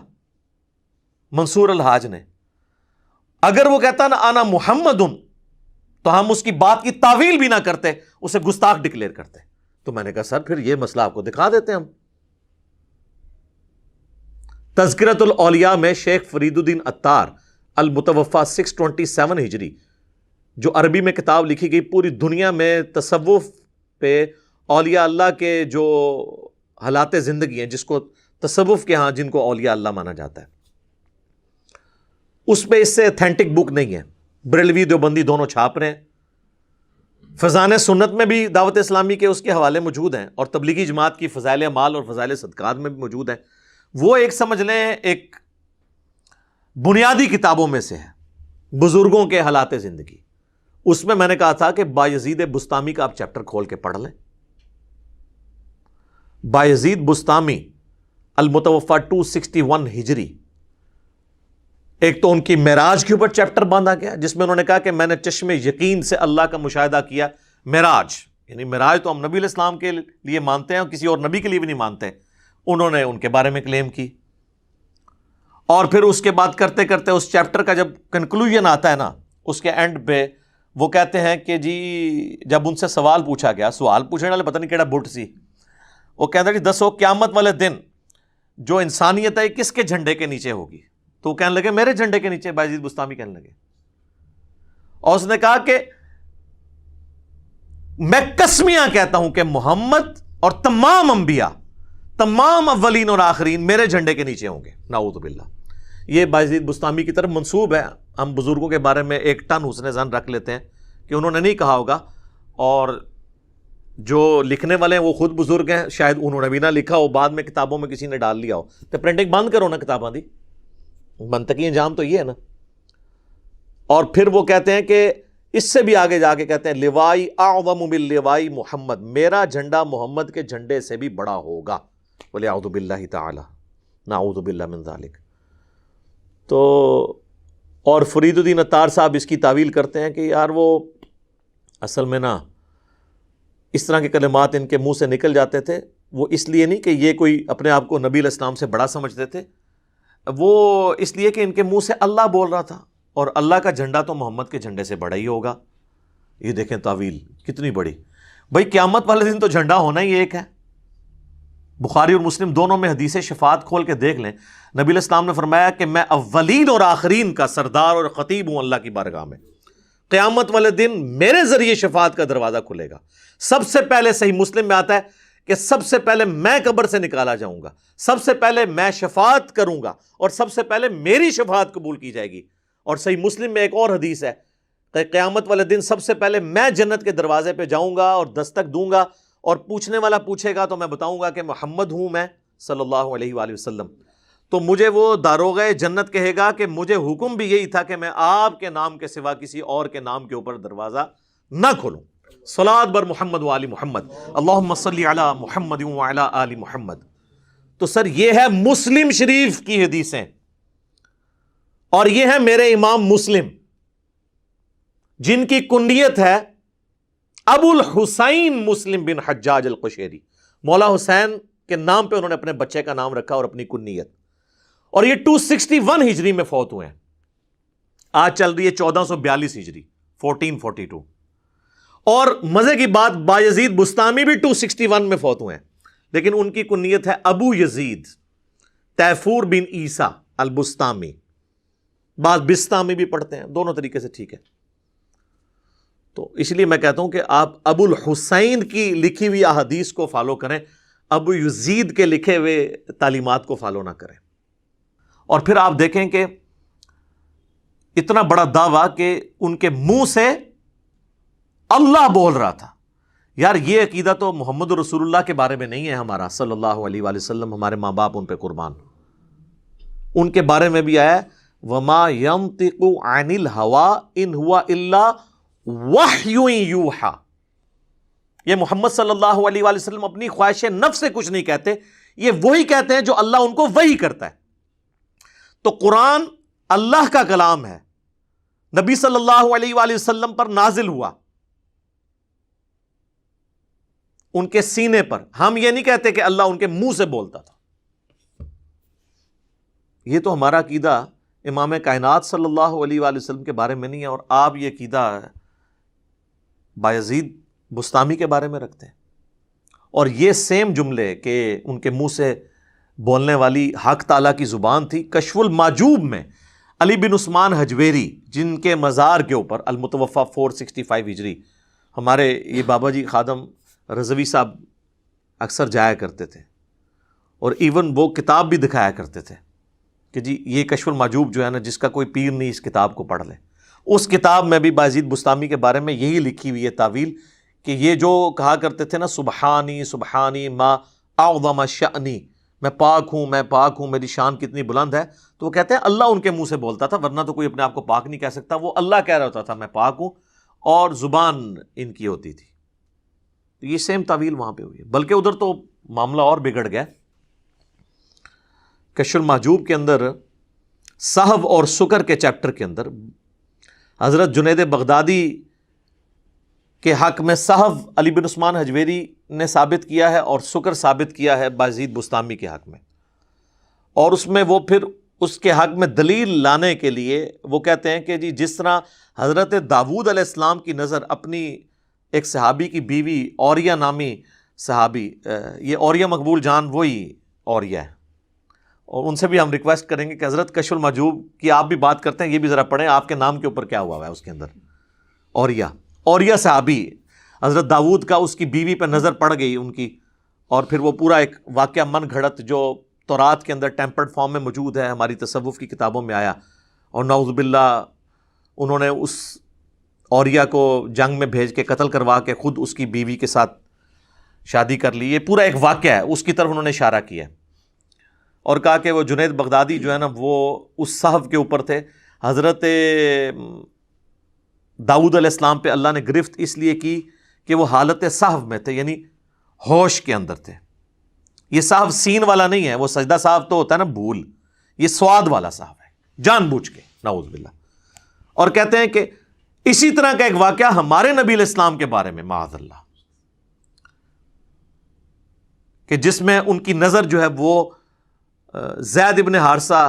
منصور الحاج نے. اگر وہ کہتا نا انا محمد تو ہم اس کی بات کی تعویل بھی نہ کرتے، اسے گستاخ ڈکلیئر کرتے. تو میں نے کہا سر پھر یہ مسئلہ آپ کو دکھا دیتے ہیں ہم. تذکرۃ الاولیاء میں شیخ فرید الدین عطار المتوفی 627 ہجری جو عربی میں کتاب لکھی گئی، پوری دنیا میں تصوف پہ اولیاء اللہ کے جو حالات زندگی ہیں، جس کو تصوف کے ہاں جن کو اولیاء اللہ مانا جاتا ہے، اس پہ اس سے اتھینٹک بک نہیں ہے. بریلوی دیوبندی دونوں چھاپ رہے ہیں. فضائل سنت میں بھی دعوت اسلامی کے اس کے حوالے موجود ہیں، اور تبلیغی جماعت کی فضائل اعمال اور فضائل صدقات میں بھی موجود ہیں. وہ ایک سمجھ لیں ایک بنیادی کتابوں میں سے ہے، بزرگوں کے حالات زندگی. اس میں نے کہا تھا کہ بایزید بسطامی کا آپ چیپٹر کھول کے پڑھ لیں. بایزید بسطامی المتوفی 261 ہجری، ایک تو ان کی معراج کے اوپر چیپٹر باندھا گیا جس میں انہوں نے کہا کہ میں نے چشم یقین سے اللہ کا مشاہدہ کیا. معراج یعنی معراج تو ہم نبی علیہ السلام کے لیے مانتے ہیں اور کسی اور نبی کے لیے بھی نہیں مانتے. انہوں نے ان کے بارے میں کلیم کی. اور پھر اس کے بعد کرتے کرتے اس چیپٹر کا جب کنکلوژن آتا ہے نا، اس کے اینڈ پہ وہ کہتے ہیں کہ جی جب ان سے سوال پوچھا گیا، سوال پوچھنے والے پتہ نہیں کیڑا بٹ سی، وہ کہتے ہیں جی دسو قیامت والے دن جو انسانیت ہے کس کے جھنڈے کے نیچے ہوگی؟ تو وہ کہنے لگے میرے جھنڈے کے نیچے. بایزید بسطامی کہنے لگے، اور اس نے کہا کہ میں قسمیاں کہتا ہوں کہ محمد اور تمام انبیاء، تمام اولین اور آخرین میرے جھنڈے کے نیچے ہوں گے. نعوذ باللہ. یہ بایزید بسطامی کی طرف منسوب ہے. ہم بزرگوں کے بارے میں ایک ٹن حسن ظن رکھ لیتے ہیں کہ انہوں نے نہیں کہا ہوگا، اور جو لکھنے والے ہیں وہ خود بزرگ ہیں، شاید انہوں نے بھی نہ لکھا ہو، بعد میں کتابوں میں کسی نے ڈال لیا ہو، تو پرنٹنگ بند کرو نا کتاباں دی، منطقی انجام تو یہ ہے نا۔ اور پھر وہ کہتے ہیں کہ اس سے بھی آگے جا کے کہتے ہیں لوائی اعظم من لوائی محمد، میرا جھنڈا محمد کے جھنڈے سے بھی بڑا ہوگا، وَلِعُوذُ بِاللَّهِ تَعَالَى، نعوذ باللہ من ذالک۔ تو اور فرید الدین عطار صاحب اس کی تعویل کرتے ہیں کہ یار وہ اصل میں نا اس طرح کے کلمات ان کے منہ سے نکل جاتے تھے، وہ اس لیے نہیں کہ یہ کوئی اپنے آپ کو نبی علیہ السلام سے بڑا سمجھتے تھے، وہ اس لیے کہ ان کے منہ سے اللہ بول رہا تھا، اور اللہ کا جھنڈا تو محمد کے جھنڈے سے بڑا ہی ہوگا۔ یہ دیکھیں تعویل کتنی بڑی، بھائی قیامت والے دن تو جھنڈا ہونا ہی ایک ہے۔ بخاری اور مسلم دونوں میں حدیث شفاعت کھول کے دیکھ لیں، نبی علیہ السلام نے فرمایا کہ میں اولین اور آخرین کا سردار اور خطیب ہوں اللہ کی بارگاہ میں، قیامت والے دن میرے ذریعے شفاعت کا دروازہ کھلے گا۔ سب سے پہلے صحیح مسلم میں آتا ہے کہ سب سے پہلے میں قبر سے نکالا جاؤں گا، سب سے پہلے میں شفاعت کروں گا، اور سب سے پہلے میری شفاعت قبول کی جائے گی۔ اور صحیح مسلم میں ایک اور حدیث ہے کہ قیامت والے دن سب سے پہلے میں جنت کے دروازے پہ جاؤں گا اور دستک دوں گا، اور پوچھنے والا پوچھے گا تو میں بتاؤں گا کہ محمد ہوں میں صلی اللہ علیہ وآلہ وسلم، تو مجھے وہ داروغہ جنت کہے گا کہ مجھے حکم بھی یہی تھا کہ میں آپ کے نام کے سوا کسی اور کے نام کے اوپر دروازہ نہ کھولوں۔ صلاۃ بر محمد و آل محمد، اللہم صلی علی محمد و علی آل محمد۔ تو سر یہ ہے مسلم شریف کی حدیثیں، اور یہ ہے میرے امام مسلم جن کی کنیت ہے ابو الحسین مسلم بن حجاج القشیری، مولا حسین کے نام پہ انہوں نے اپنے بچے کا نام رکھا اور اپنی کنیت، اور یہ 261 ہجری میں فوت ہوئے ہیں، آج چل رہی ہے 1442 ہجری 1442۔ اور مزے کی بات بایزید بستامی بھی 261 میں فوت ہوئے ہیں، لیکن ان کی کنیت ہے ابو یزید تیفور بن عیسیٰ البستامی، بعض بستامی بھی پڑھتے ہیں، دونوں طریقے سے ٹھیک ہے۔ تو اس لیے میں کہتا ہوں کہ آپ ابو الحسین کی لکھی ہوئی احادیث کو فالو کریں، ابو یزید کے لکھے ہوئے تعلیمات کو فالو نہ کریں۔ اور پھر آپ دیکھیں کہ اتنا بڑا دعویٰ کہ ان کے منہ سے اللہ بول رہا تھا۔ یار یہ عقیدہ تو محمد رسول اللہ کے بارے میں نہیں ہے ہمارا صلی اللہ علیہ وآلہ وسلم، ہمارے ماں باپ ان پہ قربان، ان کے بارے میں بھی آیا وَمَا يَنطِقُ عَنِ الْهَوَىٰ إِنْ هُوَ إِلَّا وَحْيٌ يُوحَىٰ، یہ محمد صلی اللہ علیہ وآلہ وسلم اپنی خواہش نفس سے کچھ نہیں کہتے، یہ وہی کہتے ہیں جو اللہ ان کو وحی کرتا ہے۔ تو قرآن اللہ کا کلام ہے، نبی صلی اللہ علیہ وآلہ وسلم پر نازل ہوا ان کے سینے پر، ہم یہ نہیں کہتے کہ اللہ ان کے منہ سے بولتا تھا۔ یہ تو ہمارا عقیدہ امام کائنات صلی اللہ علیہ وآلہ وسلم کے بارے میں نہیں ہے، اور آپ یہ عقیدہ بایزید بستامی کے بارے میں رکھتے ہیں۔ اور یہ سیم جملے کہ ان کے منہ سے بولنے والی حق تعالیٰ کی زبان تھی، کشف الماجوب میں علی بن عثمان حجویری جن کے مزار کے اوپر المتوفہ 465 ہجری ہمارے یہ بابا جی خادم رضوی صاحب اکثر جایا کرتے تھے، اور ایون وہ کتاب بھی دکھایا کرتے تھے کہ جی یہ کشف الماجوب جو ہے نا، جس کا کوئی پیر نہیں اس کتاب کو پڑھ لے۔ اس کتاب میں بھی بایزید بستامی کے بارے میں یہی لکھی ہوئی ہے تعویل کہ یہ جو کہا کرتے تھے نا سبحانی سبحانی ما اعظم شأنی، میں پاک ہوں میری شان کتنی بلند ہے، تو وہ کہتے ہیں اللہ ان کے منہ سے بولتا تھا، ورنہ تو کوئی اپنے آپ کو پاک نہیں کہہ سکتا، وہ اللہ کہہ رہا ہوتا تھا میں پاک ہوں، اور زبان ان کی ہوتی تھی۔ تو یہ سیم تعویل وہاں پہ ہوئی ہے، بلکہ ادھر تو معاملہ اور بگڑ گیا۔ کشف المحجوب کے اندر صحو اور سکر کے چیپٹر کے اندر حضرت جنید بغدادی کے حق میں صحو علی بن عثمان حجویری نے ثابت کیا ہے، اور سکر ثابت کیا ہے بایزید بستامی کے حق میں، اور اس میں وہ پھر اس کے حق میں دلیل لانے کے لیے وہ کہتے ہیں کہ جی جس طرح حضرت داود علیہ السلام کی نظر اپنی ایک صحابی کی بیوی اوریہ نامی صحابی، یہ اوریہ مقبول جان وہی اوریہ ہے، اور ان سے بھی ہم ریکویسٹ کریں گے کہ حضرت کشف المحجوب کی آپ بھی بات کرتے ہیں، یہ بھی ذرا پڑھیں آپ کے نام کے اوپر کیا ہوا ہے اس کے اندر۔ اوریہ صحابی، حضرت داود کا اس کی بیوی پہ نظر پڑ گئی ان کی، اور پھر وہ پورا ایک واقعہ من گھڑت جو تورات کے اندر ٹیمپرڈ فارم میں موجود ہے، ہماری تصوف کی کتابوں میں آیا، اور نعوذ باللہ انہوں نے اس اوریہ کو جنگ میں بھیج کے قتل کروا کے خود اس کی بیوی کے ساتھ شادی کر لی. یہ پورا ایک واقعہ ہے, اس کی طرف انہوں نے اشارہ کیا ہے اور کہا کہ وہ جنید بغدادی جو ہے نا وہ اس صحف کے اوپر تھے. حضرت داؤد علیہ السلام پہ اللہ نے گرفت اس لیے کی کہ وہ حالت صحف میں تھے, یعنی ہوش کے اندر تھے. یہ صحف سین والا نہیں ہے, وہ سجدہ صحف تو ہوتا ہے نا بھول, یہ سواد والا صحف ہے جان بوجھ کے, نعوذ باللہ. اور کہتے ہیں کہ اسی طرح کا ایک واقعہ ہمارے نبی علیہ السلام کے بارے میں معاذ اللہ, کہ جس میں ان کی نظر جو ہے وہ زید ابن حارثہ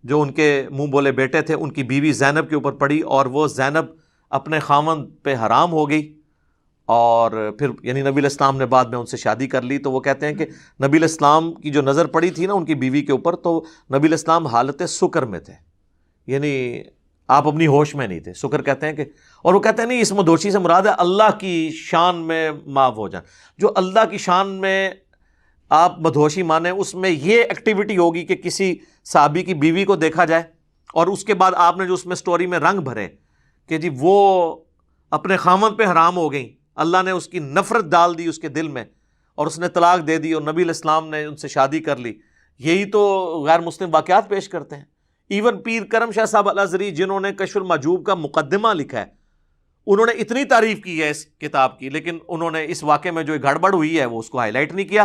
جو ان کے منہ بولے بیٹے تھے ان کی بیوی زینب کے اوپر پڑی, اور وہ زینب اپنے خاوند پہ حرام ہو گئی. اور پھر یعنی نبی علیہ السلام نے بعد میں ان سے شادی کر لی. تو وہ کہتے ہیں کہ نبی علیہ السلام کی جو نظر پڑی تھی نا ان کی بیوی کے اوپر, تو نبی علیہ السلام حالت سکر میں تھے, یعنی آپ اپنی ہوش میں نہیں تھے. سکر کہتے ہیں کہ, اور وہ کہتے ہیں نہیں اس مدوشی سے مراد ہے اللہ کی شان میں معاف ہو جائیں. جو اللہ کی شان میں آپ مدہوشی مانیں, اس میں یہ ایکٹیویٹی ہوگی کہ کسی صحابی کی بیوی کو دیکھا جائے اور اس کے بعد آپ نے جو اس میں سٹوری میں رنگ بھرے کہ جی وہ اپنے خامد پہ حرام ہو گئیں, اللہ نے اس کی نفرت ڈال دی اس کے دل میں اور اس نے طلاق دے دی اور نبی علیہ السلام نے ان سے شادی کر لی. یہی تو غیر مسلم واقعات پیش کرتے ہیں. ایون پیر کرم شاہ صاحب الازہری جنہوں نے کشف المحجوب کا مقدمہ لکھا ہے, انہوں نے اتنی تعریف کی ہے اس کتاب کی, لیکن انہوں نے اس واقعے میں جو گڑبڑ ہوئی ہے وہ اس کو ہائی لائٹ نہیں کیا,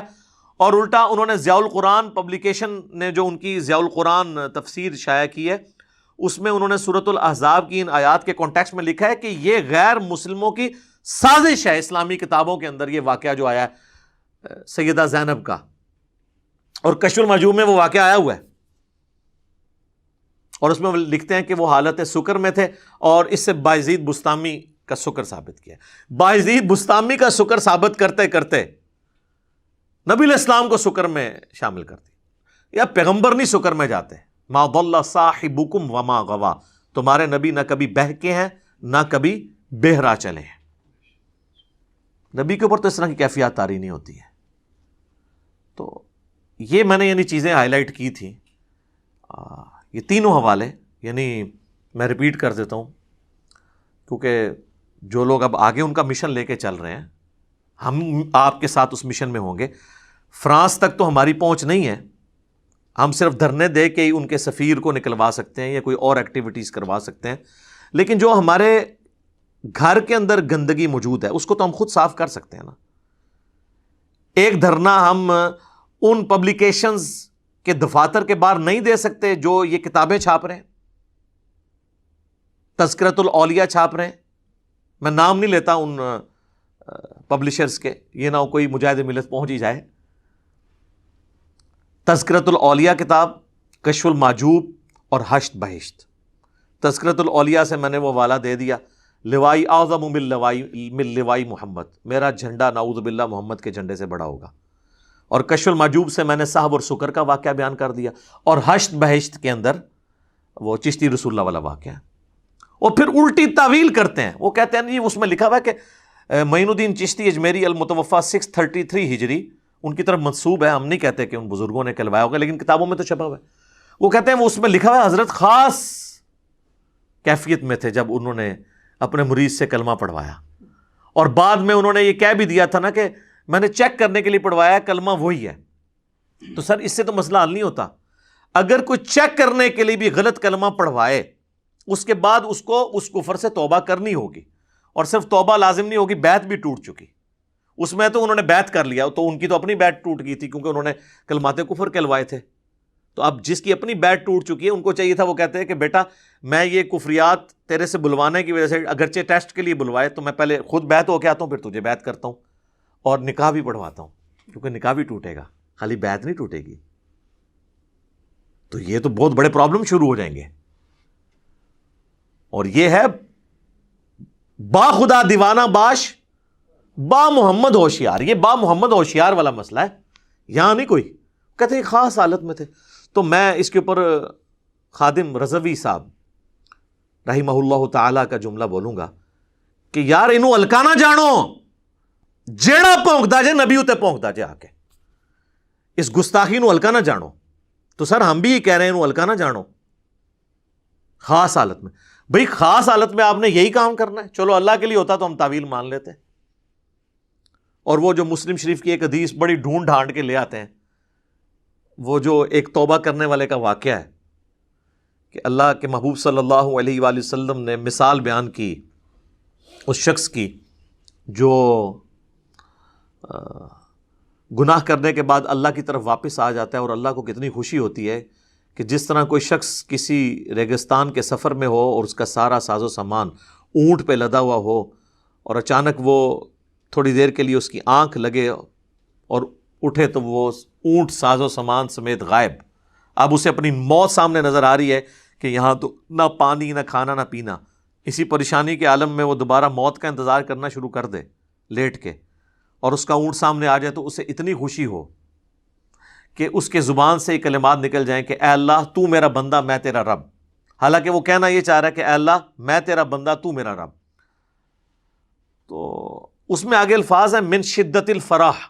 اور الٹا انہوں نے ضیاء القرآن پبلیکیشن نے جو ان کی ضیاء القرآن تفسیر شائع کی ہے اس میں انہوں نے سورۃ الاحزاب کی ان آیات کے کانٹیکسٹ میں لکھا ہے کہ یہ غیر مسلموں کی سازش ہے. اسلامی کتابوں کے اندر یہ واقعہ جو آیا ہے سیدہ زینب کا, اور کشف المحجوب میں وہ واقعہ آیا ہوا ہے, اور اس میں وہ لکھتے ہیں کہ وہ حالت سکر میں تھے, اور اس سے بایزید بستامی کا سکر ثابت کیا. بایزید بستامی کا سکر ثابت کرتے کرتے نبی علیہ السلام کو سکر میں شامل کرتی. یا پیغمبر نہیں سکر میں جاتے. ما ضل صاحبکم وما غوا, تمہارے نبی نہ کبھی بہکے ہیں نہ کبھی بہرا چلے ہیں. نبی کے اوپر تو اس طرح کی کیفیات طاری نہیں ہوتی ہے. تو یہ میں نے یعنی چیزیں ہائی لائٹ کی تھیں. یہ تینوں حوالے یعنی میں ریپیٹ کر دیتا ہوں کیونکہ جو لوگ اب آگے ان کا مشن لے کے چل رہے ہیں, ہم آپ کے ساتھ اس مشن میں ہوں گے. فرانس تک تو ہماری پہنچ نہیں ہے, ہم صرف دھرنے دے کے ہی ان کے سفیر کو نکلوا سکتے ہیں یا کوئی اور ایکٹیویٹیز کروا سکتے ہیں, لیکن جو ہمارے گھر کے اندر گندگی موجود ہے اس کو تو ہم خود صاف کر سکتے ہیں نا. ایک دھرنا ہم ان پبلیکیشنز کے دفاتر کے باہر نہیں دے سکتے جو یہ کتابیں چھاپ رہے ہیں, تذکرۃ الاولیاء چھاپ رہے ہیں. میں نام نہیں لیتا ان پبلشرز کے, یہ نہ ہو کوئی مجاہد ملت پہنچ ہی جائے. تذکرۃ الاولیاء کتاب, کشف المحجوب اور حشت بہشت. تذکرۃ الاولیاء سے میں نے وہ والا دے دیا, لوائی اعظم من لوائی محمد, میرا جھنڈا نعوذ باللہ محمد کے جھنڈے سے بڑا ہوگا. اور کشف المحجوب سے میں نے صاحب اور سکر کا واقعہ بیان کر دیا, اور حشت بہشت کے اندر وہ چشتی رسول اللہ والا واقعہ. اور پھر الٹی تعویل کرتے ہیں, وہ کہتے ہیں جی اس میں لکھا ہوا ہے کہ معین الدین چشتی اجمیری المتوفی 633 ہجری ان کی طرف منسوب ہے. ہم نہیں کہتے کہ ان بزرگوں نے کہلوایا ہوگا, لیکن کتابوں میں تو چھپا ہوا ہے. وہ کہتے ہیں وہ اس میں لکھا ہوا ہے حضرت خاص کیفیت میں تھے جب انہوں نے اپنے مرید سے کلمہ پڑھوایا, اور بعد میں انہوں نے یہ کہہ بھی دیا تھا نا کہ میں نے چیک کرنے کے لیے پڑھوایا, کلمہ وہی ہے. تو سر اس سے تو مسئلہ حل نہیں ہوتا. اگر کوئی چیک کرنے کے لیے بھی غلط کلمہ پڑھوائے, اس کے بعد اس کو اس کفر سے توبہ کرنی ہوگی, اور صرف توبہ لازم نہیں ہوگی, بیعت بھی ٹوٹ چکی. اس میں تو انہوں نے بیعت کر لیا, تو ان کی تو اپنی بیعت ٹوٹ گئی تھی کیونکہ انہوں نے کلمات کفر کہلوائے تھے. تو اب جس کی اپنی بیعت ٹوٹ چکی ہے ان کو چاہیے تھا, وہ کہتے ہیں کہ بیٹا میں یہ کفریات تیرے سے بلوانے کی وجہ سے, اگرچہ ٹیسٹ کے لیے بلوائے, تو میں پہلے خود بیعت ہو کے آتا ہوں, پھر تجھے بیعت کرتا ہوں اور نکاح بھی پڑھواتا ہوں, کیونکہ نکاح بھی ٹوٹے گا, خالی بیعت نہیں ٹوٹے گی. تو یہ تو بہت بڑے پرابلم شروع ہو جائیں گے. اور یہ ہے با خدا دیوانہ باش با محمد ہوشیار. یہ با محمد ہوشیار والا مسئلہ ہے, یہاں نہیں کوئی. کہتے ہیں خاص حالت میں تھے. تو میں اس کے اوپر خادم رضوی صاحب رحمہ اللہ تعالی کا جملہ بولوں گا کہ یار انہوں الکانا جانو, جیڑا پونکدا جے نبی اتے پونکدا جے, آ کے اس گستاخی نو ہلکا نہ جانو. تو سر ہم بھی یہ کہہ رہے ہیں انہوں ہلکا نہ جانو خاص حالت میں. بھئی خاص حالت میں آپ نے یہی کام کرنا ہے. چلو اللہ کے لیے ہوتا تو ہم تعویل مان لیتے, اور وہ جو مسلم شریف کی ایک حدیث بڑی ڈھونڈ ڈھانڈ کے لے آتے ہیں، وہ جو ایک توبہ کرنے والے کا واقعہ ہے کہ اللہ کے محبوب صلی اللہ علیہ وآلہ وسلم نے مثال بیان کی اس شخص کی جو گناہ کرنے کے بعد اللہ کی طرف واپس آ جاتا ہے، اور اللہ کو کتنی خوشی ہوتی ہے کہ جس طرح کوئی شخص کسی ریگستان کے سفر میں ہو اور اس کا سارا ساز و سامان اونٹ پہ لدا ہوا ہو، اور اچانک وہ تھوڑی دیر کے لیے اس کی آنکھ لگے اور اٹھے تو وہ اونٹ ساز و سامان سمیت غائب. اب اسے اپنی موت سامنے نظر آ رہی ہے کہ یہاں تو نہ پانی نہ کھانا نہ پینا. اسی پریشانی کے عالم میں وہ دوبارہ موت کا انتظار کرنا شروع کر دے لیٹ کے، اور اس کا اونٹ سامنے آ جائے تو اسے اتنی خوشی ہو کہ اس کے زبان سے یہ کلمات نکل جائیں کہ اے اللہ تو میرا بندہ میں تیرا رب. حالانکہ وہ کہنا یہ چاہ رہا ہے کہ اے اللہ میں تیرا بندہ تو میرا رب. تو اس میں آگے الفاظ ہیں من شدت الفرح،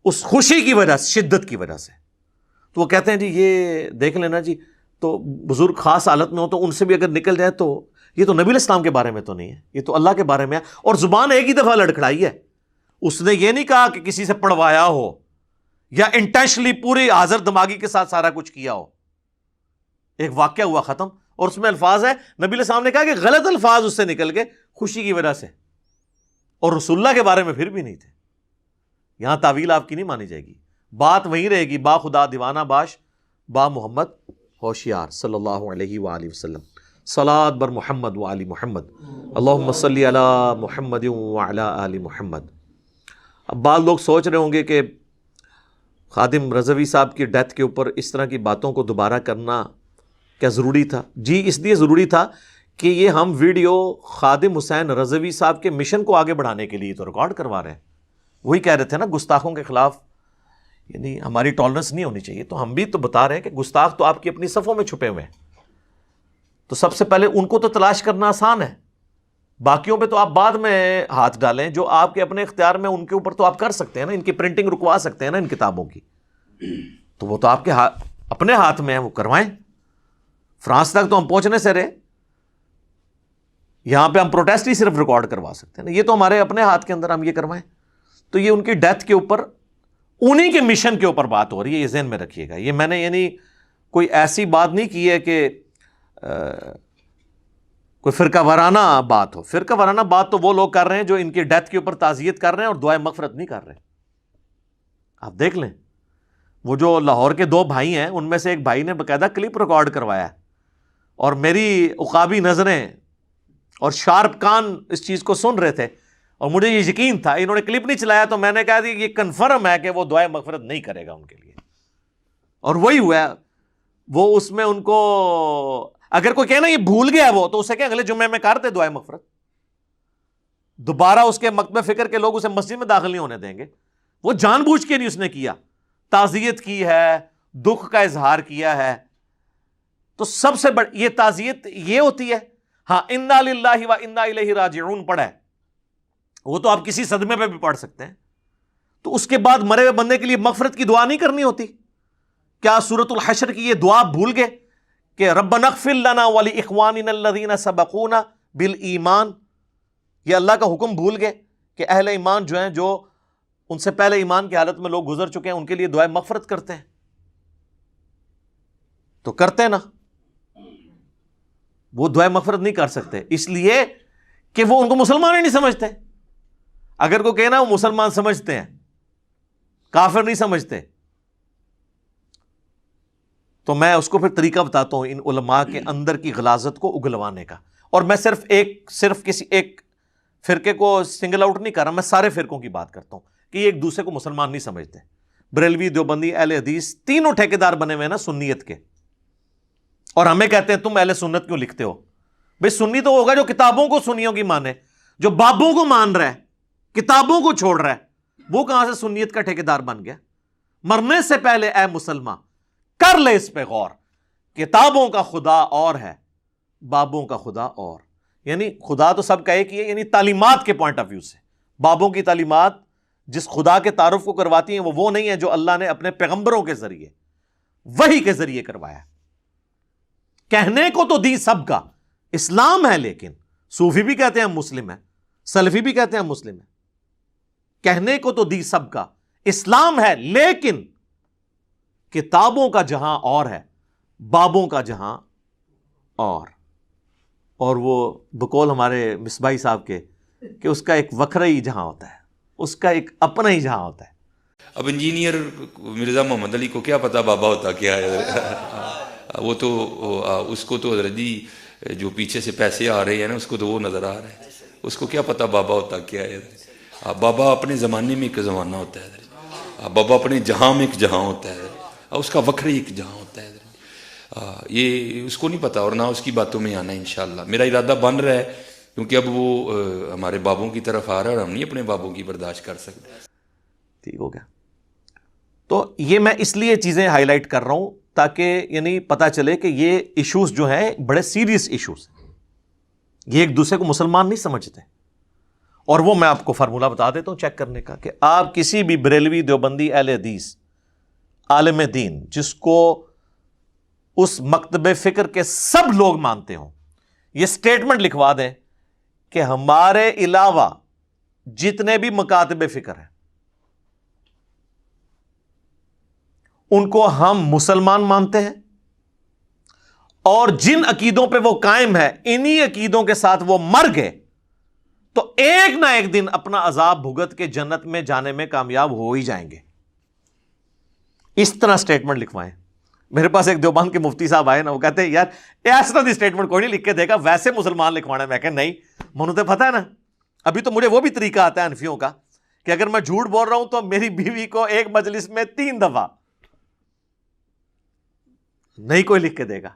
اس خوشی کی وجہ سے، شدت کی وجہ سے. تو وہ کہتے ہیں جی یہ دیکھ لینا جی، تو بزرگ خاص حالت میں ہو تو ان سے بھی اگر نکل جائے تو یہ تو نبی علیہ السلام کے بارے میں تو نہیں ہے، یہ تو اللہ کے بارے میں ہے. اور زبان ایک ہی دفعہ لڑکھڑائی ہے، اس نے یہ نہیں کہا کہ کسی سے پڑھوایا ہو یا انٹینشنلی پوری حاضر دماغی کے ساتھ سارا کچھ کیا ہو. ایک واقعہ ہوا ختم، اور اس میں الفاظ ہے نبی علیہ السلام نے کہا کہ غلط الفاظ اس سے نکل گئے خوشی کی وجہ سے، اور رسول اللہ کے بارے میں پھر بھی نہیں تھے. یہاں تعویل آپ کی نہیں مانی جائے گی، بات وہیں رہے گی، با خدا دیوانہ باش با محمد ہوشیار صلی اللہ علیہ وآلہ وسلم. صلاۃ بر محمد و آل محمد، اللہم صلی علی محمد و علی آل محمد. اب بعض لوگ سوچ رہے ہوں گے کہ خادم رضوی صاحب کی ڈیتھ کے اوپر اس طرح کی باتوں کو دوبارہ کرنا کیا ضروری تھا؟ جی اس لیے ضروری تھا کہ یہ ہم ویڈیو خادم حسین رضوی صاحب کے مشن کو آگے بڑھانے کے لیے تو ریکارڈ کروا رہے ہیں. وہی کہہ رہے تھے نا گستاخوں کے خلاف یعنی ہماری ٹالرنس نہیں ہونی چاہیے، تو ہم بھی تو بتا رہے ہیں کہ گستاخ تو آپ کی اپنی صفوں میں چھپے ہوئے ہیں. تو سب سے پہلے ان کو تو تلاش کرنا آسان ہے، باقیوں پہ تو آپ بعد میں ہاتھ ڈالیں. جو آپ کے اپنے اختیار میں ان کے اوپر تو آپ کر سکتے ہیں نا، ان کی پرنٹنگ رکوا سکتے ہیں نا ان کتابوں کی، تو وہ تو آپ کے اپنے ہاتھ میں ہیں، وہ کروائیں. فرانس تک تو ہم پہنچنے سے رہے، یہاں پہ ہم پروٹیسٹ ہی صرف ریکارڈ کروا سکتے ہیں نا، یہ تو ہمارے اپنے ہاتھ کے اندر، ہم یہ کروائیں. تو یہ ان کی ڈیتھ کے اوپر انہی کے مشن کے اوپر بات ہو رہی ہے، یہ ذہن میں رکھیے گا. یہ میں نے یعنی کوئی ایسی بات نہیں کی ہے کہ کوئی فرقہ وارانہ بات ہو. فرقہ وارانہ بات تو وہ لوگ کر رہے ہیں جو ان کی ڈیتھ کے اوپر تعزیت کر رہے ہیں اور دعائے مغفرت نہیں کر رہے. آپ دیکھ لیں وہ جو لاہور کے دو بھائی ہیں ان میں سے ایک بھائی نے باقاعدہ کلپ ریکارڈ کروایا، اور میری عقابی نظریں اور شارپ کان اس چیز کو سن رہے تھے، اور مجھے یہ یقین تھا انہوں نے کلپ نہیں چلایا تو میں نے کہا یہ کنفرم ہے کہ وہ دعائے مغفرت نہیں کرے گا ان کے لیے. اور وہی ہوا، وہ اس میں ان کو اگر کوئی کہنا یہ بھول گیا وہ تو اسے کہ اگلے جمعے میں کرتے دعائے مغفرت، دوبارہ اس کے مکتبہ فکر کے لوگ اسے مسجد میں داخل نہیں ہونے دیں گے. وہ جان بوجھ کے نہیں اس نے کیا، تعزیت کی ہے، دکھ کا اظہار کیا ہے. تو سب سے بڑی یہ تعزیت یہ ہوتی ہے. ہاں انا للہ و انا الیہ راجعون پڑھا ہے، وہ تو آپ کسی صدمے پہ بھی پڑھ سکتے ہیں. تو اس کے بعد مرے ہوئے بندے کے لیے مغفرت کی دعا نہیں کرنی ہوتی؟ کیا سورۃ الحشر کی یہ دعا بھول گئے کہ ربنا اغفر لنا ولاخواننا الذین سبقونا بالایمان؟ یہ اللہ کا حکم بھول گئے کہ اہل ایمان جو ہیں، جو ان سے پہلے ایمان کی حالت میں لوگ گزر چکے ہیں، ان کے لیے دعائے مغفرت کرتے ہیں. تو کرتے نا، وہ دعائے مغفرت نہیں کر سکتے اس لیے کہ وہ ان کو مسلمان ہی نہیں سمجھتے. اگر کوئی کہنا وہ مسلمان سمجھتے ہیں، کافر نہیں سمجھتے، تو میں اس کو پھر طریقہ بتاتا ہوں ان علماء کے اندر کی غلاظت کو اگلوانے کا. اور میں صرف کسی ایک فرقے کو سنگل آؤٹ نہیں کر رہا، میں سارے فرقوں کی بات کرتا ہوں کہ یہ ایک دوسرے کو مسلمان نہیں سمجھتے. بریلوی، دیوبندی، اہل حدیث تینوں ٹھیکیدار بنے ہوئے ہیں نا سنیت کے، اور ہمیں کہتے ہیں تم اہل سنت کیوں لکھتے ہو؟ بھئی سنی تو ہوگا جو کتابوں کو سنیوں کی مانے، جو بابوں کو مان رہا ہے، کتابوں کو چھوڑ رہا ہے، وہ کہاں سے سنیت کا ٹھیکیدار بن گیا؟ مرنے سے پہلے اے مسلمان کر لے اس پہ غور، کتابوں کا خدا اور ہے، بابوں کا خدا اور. یعنی خدا تو سب کا ایک ہی ہے، یعنی تعلیمات کے پوائنٹ آف ویو سے بابوں کی تعلیمات جس خدا کے تعارف کو کرواتی ہیں وہ نہیں ہے جو اللہ نے اپنے پیغمبروں کے ذریعے وحی کے ذریعے کروایا. کہنے کو تو دین سب کا اسلام ہے، لیکن صوفی بھی کہتے ہیں ہم مسلم ہیں، سلفی بھی کہتے ہیں ہم مسلم ہیں. کہنے کو تو دی سب کا اسلام ہے، لیکن کتابوں کا جہاں اور ہے، بابوں کا جہاں اور وہ بقول ہمارے مصباحی صاحب کے کہ اس کا ایک وکھرا ہی جہاں ہوتا ہے، اس کا ایک اپنا ہی جہاں ہوتا ہے۔ اب انجینئر مرزا محمد علی کو کیا پتا بابا ہوتا کیا ہے؟ وہ تو اس کو تو حضرت جی جو پیچھے سے پیسے آ رہے ہیں نا، اس کو تو وہ نظر آ رہا ہے، اس کو کیا پتا بابا ہوتا کیا ہے؟ بابا اپنے زمانے میں ایک زمانہ ہوتا ہے، بابا اپنے جہاں میں ایک جہاں ہوتا ہے، اس کا وکھرا ہی ایک جہاں ہوتا ہے۔ یہ اس کو نہیں پتا اور نہ اس کی باتوں میں آنا ہے انشاءاللہ۔ میرا ارادہ بن رہا ہے کیونکہ اب وہ ہمارے بابوں کی طرف آ رہا ہے اور ہم نہیں اپنے بابوں کی برداشت کر سکتے۔ ٹھیک ہو گیا؟ تو یہ میں اس لیے چیزیں ہائی لائٹ کر رہا ہوں تاکہ یعنی پتا چلے کہ یہ ایشوز جو ہیں بڑے سیریس ایشوز ہیں، یہ ایک دوسرے کو مسلمان نہیں سمجھتے۔ اور وہ میں آپ کو فارمولہ بتا دیتا ہوں چیک کرنے کا، کہ آپ کسی بھی بریلوی، دیوبندی، اہل حدیث، عالم دین جس کو اس مکتب فکر کے سب لوگ مانتے ہوں، یہ سٹیٹمنٹ لکھوا دیں کہ ہمارے علاوہ جتنے بھی مکاتب فکر ہیں ان کو ہم مسلمان مانتے ہیں، اور جن عقیدوں پہ وہ قائم ہے انہی عقیدوں کے ساتھ وہ مر گئے تو ایک نہ ایک دن اپنا عذاب بھگت کے جنت میں جانے میں کامیاب ہو ہی جائیں گے۔ اس طرح سٹیٹمنٹ لکھوائیں۔ میرے پاس ایک دیوبند کے مفتی صاحب آئے نا، وہ کہتے ہیں یار اس طرح دی سٹیٹمنٹ کوئی نہیں لکھ کے دے گا، ویسے مسلمان لکھوانا ہے۔ میں کہ نہیں، منو تو پتہ ہے نا، ابھی تو مجھے وہ بھی طریقہ آتا ہے حنفیوں کا کہ اگر میں جھوٹ بول رہا ہوں تو میری بیوی کو ایک مجلس میں 3 دفعہ نہیں کوئی لکھ کے دے گا،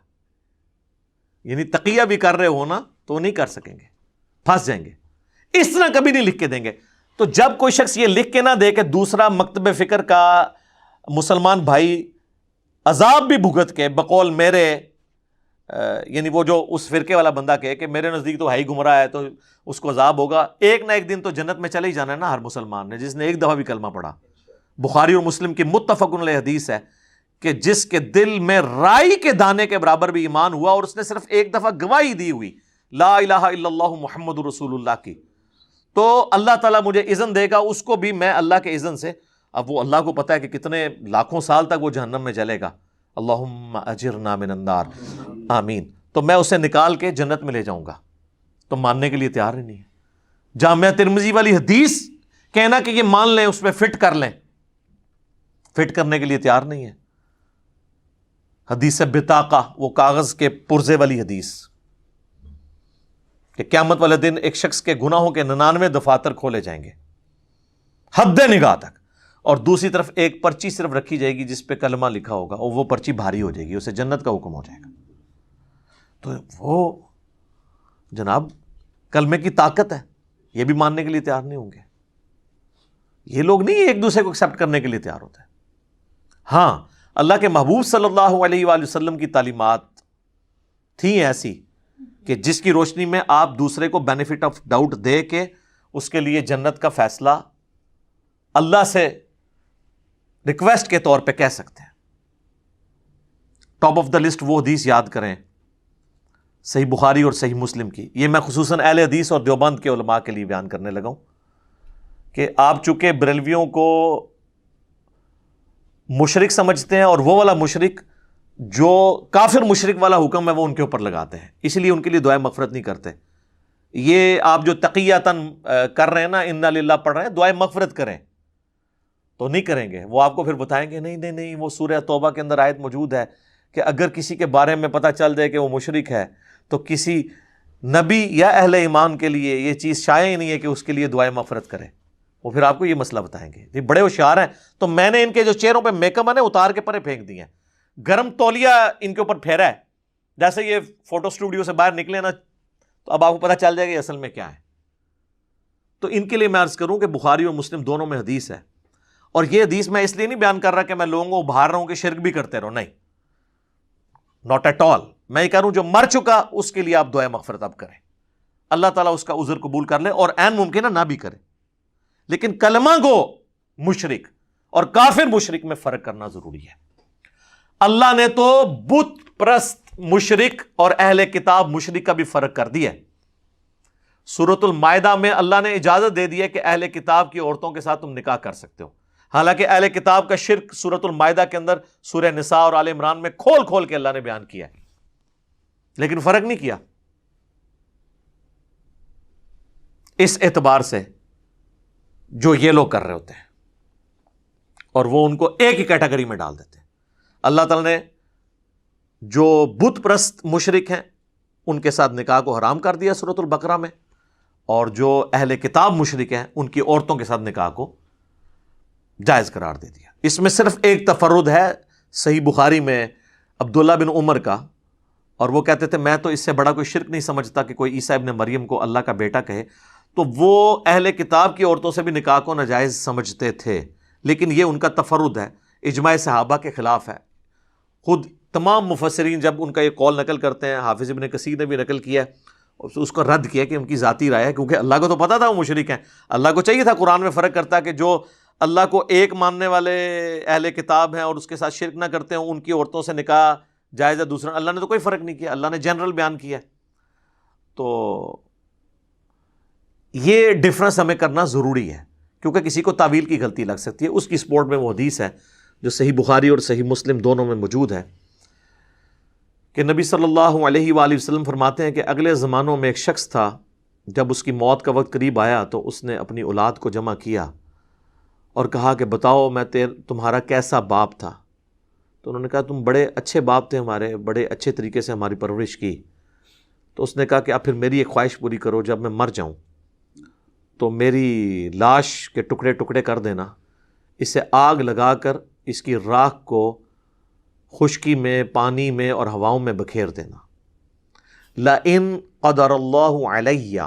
یعنی تقیہ بھی کر رہے ہو نا تو نہیں کر سکیں گے، پھنس جائیں گے۔ اس طرح کبھی نہیں لکھ کے دیں گے۔ تو جب کوئی شخص یہ لکھ کے نہ دے کہ دوسرا مکتب فکر کا مسلمان بھائی عذاب بھی بھگت کے بقول میرے، یعنی وہ جو اس فرقے والا بندہ کہے کہ میرے نزدیک تو ہے ہی گمراہ ہے تو اس کو عذاب ہوگا، ایک نہ ایک دن تو جنت میں چلے ہی جانا ہے نا ہر مسلمان نے، جس نے ایک دفعہ بھی کلمہ پڑھا۔ بخاری اور مسلم کی متفق علیہ حدیث ہے کہ جس کے دل میں رائی کے دانے کے برابر بھی ایمان ہوا اور اس نے صرف ایک دفعہ گواہی دی ہوئی لا الہ الا اللہ محمد رسول اللہ کی، تو اللہ تعالیٰ مجھے اذن دے گا اس کو بھی میں اللہ کے اذن سے۔ اب وہ اللہ کو پتا ہے کہ کتنے لاکھوں سال تک وہ جہنم میں جلے گا، اللہم اجرنا من النار، آمین، تو میں اسے نکال کے جنت میں لے جاؤں گا، تو ماننے کے لیے تیار ہی نہیں ہے۔ جامعہ ترمذی والی حدیث کہنا کہ یہ مان لیں، اس پہ فٹ کر لیں، فٹ کرنے کے لیے تیار نہیں ہے۔ حدیث بطاقہ، وہ کاغذ کے پرزے والی حدیث کہ قیامت والے دن ایک شخص کے گناہوں کے 99 دفاتر کھولے جائیں گے حد نگاہ تک، اور دوسری طرف ایک پرچی صرف رکھی جائے گی جس پہ کلمہ لکھا ہوگا، اور وہ پرچی بھاری ہو جائے گی، اسے جنت کا حکم ہو جائے گا۔ تو وہ جناب کلمے کی طاقت ہے، یہ بھی ماننے کے لیے تیار نہیں ہوں گے۔ یہ لوگ نہیں ایک دوسرے کو ایکسیپٹ کرنے کے لیے تیار ہوتے ہیں۔ ہاں، اللہ کے محبوب صلی اللہ علیہ وآلہ وسلم کی تعلیمات تھیں ایسی کہ جس کی روشنی میں آپ دوسرے کو بینیفٹ آف ڈاؤٹ دے کے اس کے لیے جنت کا فیصلہ اللہ سے ریکویسٹ کے طور پہ کہہ سکتے ہیں۔ ٹاپ آف دا لسٹ وہ حدیث یاد کریں صحیح بخاری اور صحیح مسلم کی، یہ میں خصوصاً اہل حدیث اور دیوبند کے علماء کے لیے بیان کرنے لگا ہوں کہ آپ چونکہ بریلویوں کو مشرک سمجھتے ہیں اور وہ والا مشرک جو کافر مشرک والا حکم ہے وہ ان کے اوپر لگاتے ہیں، اس لیے ان کے لیے دعائے مغفرت نہیں کرتے۔ یہ آپ جو تقیتاً کر رہے ہیں نا، انا للہ پڑھ رہے ہیں، دعائے مغفرت کریں تو نہیں کریں گے۔ وہ آپ کو پھر بتائیں گے نہیں، وہ سورہ توبہ کے اندر آیت موجود ہے کہ اگر کسی کے بارے میں پتہ چل جائے کہ وہ مشرک ہے تو کسی نبی یا اہل ایمان کے لیے یہ چیز شائع ہی نہیں ہے کہ اس کے لیے دعائے مغفرت کرے۔ وہ پھر آپ کو یہ مسئلہ بتائیں گے۔ یہ بڑے ہوشیار ہیں، تو میں نے ان کے جو چہروں پہ میک اپ ہے اتار کے پرے پھینک دیے ہیں، گرم تولیہ ان کے اوپر پھیرا ہے، جیسے یہ فوٹو اسٹوڈیو سے باہر نکلے نا تو اب آپ کو پتہ چل جائے گا اصل میں کیا ہے۔ تو ان کے لیے میں عرض کروں کہ بخاری اور مسلم دونوں میں حدیث ہے، اور یہ حدیث میں اس لیے نہیں بیان کر رہا کہ میں لوگوں کو ابھار رہا ہوں کہ شرک بھی کرتے رہو، نہیں، ناٹ ایٹ آل۔ میں یہ کہہ رہا ہوں جو مر چکا اس کے لیے آپ دعائے مغفرت اب کریں، اللہ تعالیٰ اس کا عذر قبول کر لے، اور عین ممکن ہے نہ بھی کرے، لیکن کلمہ گو مشرک اور کافر مشرک میں فرق کرنا ضروری ہے۔ اللہ نے تو بت پرست مشرک اور اہل کتاب مشرک کا بھی فرق کر دیا ہے۔ سورۃ المائدہ میں اللہ نے اجازت دے دی ہے کہ اہل کتاب کی عورتوں کے ساتھ تم نکاح کر سکتے ہو. حالانکہ اہل کتاب کا شرک سورۃ المائدہ کے اندر سورہ نساء اور آل عمران میں کھول کھول کے اللہ نے بیان کیا ہے، لیکن فرق نہیں کیا اس اعتبار سے جو یہ لوگ کر رہے ہوتے ہیں، اور وہ ان کو ایک ہی کیٹیگری میں ڈال دیتے ہیں. اللہ تعالیٰ نے جو بت پرست مشرک ہیں ان کے ساتھ نکاح کو حرام کر دیا سورۃ البقرہ میں، اور جو اہل کتاب مشرک ہیں ان کی عورتوں کے ساتھ نکاح کو جائز قرار دے دیا. اس میں صرف ایک تفرد ہے صحیح بخاری میں عبداللہ بن عمر کا، اور وہ کہتے تھے میں تو اس سے بڑا کوئی شرک نہیں سمجھتا کہ کوئی عیسیٰ ابن مریم کو اللہ کا بیٹا کہے. تو وہ اہل کتاب کی عورتوں سے بھی نکاح کو ناجائز سمجھتے تھے، لیکن یہ ان کا تفرد ہے، اجماع صحابہ کے خلاف ہے. خود تمام مفسرین جب ان کا یہ قول نقل کرتے ہیں، حافظ ابن کثیر نے بھی نقل کیا ہے، اس کو رد کیا کہ ان کی ذاتی رائے ہے، کیونکہ اللہ کو تو پتا تھا وہ مشرک ہیں. اللہ کو چاہیے تھا قرآن میں فرق کرتا کہ جو اللہ کو ایک ماننے والے اہل کتاب ہیں اور اس کے ساتھ شرک نہ کرتے ہیں ان کی عورتوں سے نکاح جائز ہے. دوسرا اللہ نے تو کوئی فرق نہیں کیا، اللہ نے جنرل بیان کیا. تو یہ ڈفرنس ہمیں کرنا ضروری ہے، کیونکہ کسی کو تعویل کی غلطی لگ سکتی ہے. اس کی سپورٹ میں وہ حدیث ہے جو صحیح بخاری اور صحیح مسلم دونوں میں موجود ہے کہ نبی صلی اللہ علیہ وآلہ وسلم فرماتے ہیں کہ اگلے زمانوں میں ایک شخص تھا، جب اس کی موت کا وقت قریب آیا تو اس نے اپنی اولاد کو جمع کیا اور کہا کہ بتاؤ میں تمہارا کیسا باپ تھا. تو انہوں نے کہا تم بڑے اچھے باپ تھے ہمارے، بڑے اچھے طریقے سے ہماری پرورش کی. تو اس نے کہا کہ اب پھر میری ایک خواہش پوری کرو، جب میں مر جاؤں تو میری لاش کے ٹکڑے ٹکڑے کر دینا، اسے آگ لگا کر اس کی راکھ کو خشکی میں، پانی میں اور ہواؤں میں بکھیر دینا. لَإِن قَدَرَ اللَّهُ عَلَيَّ،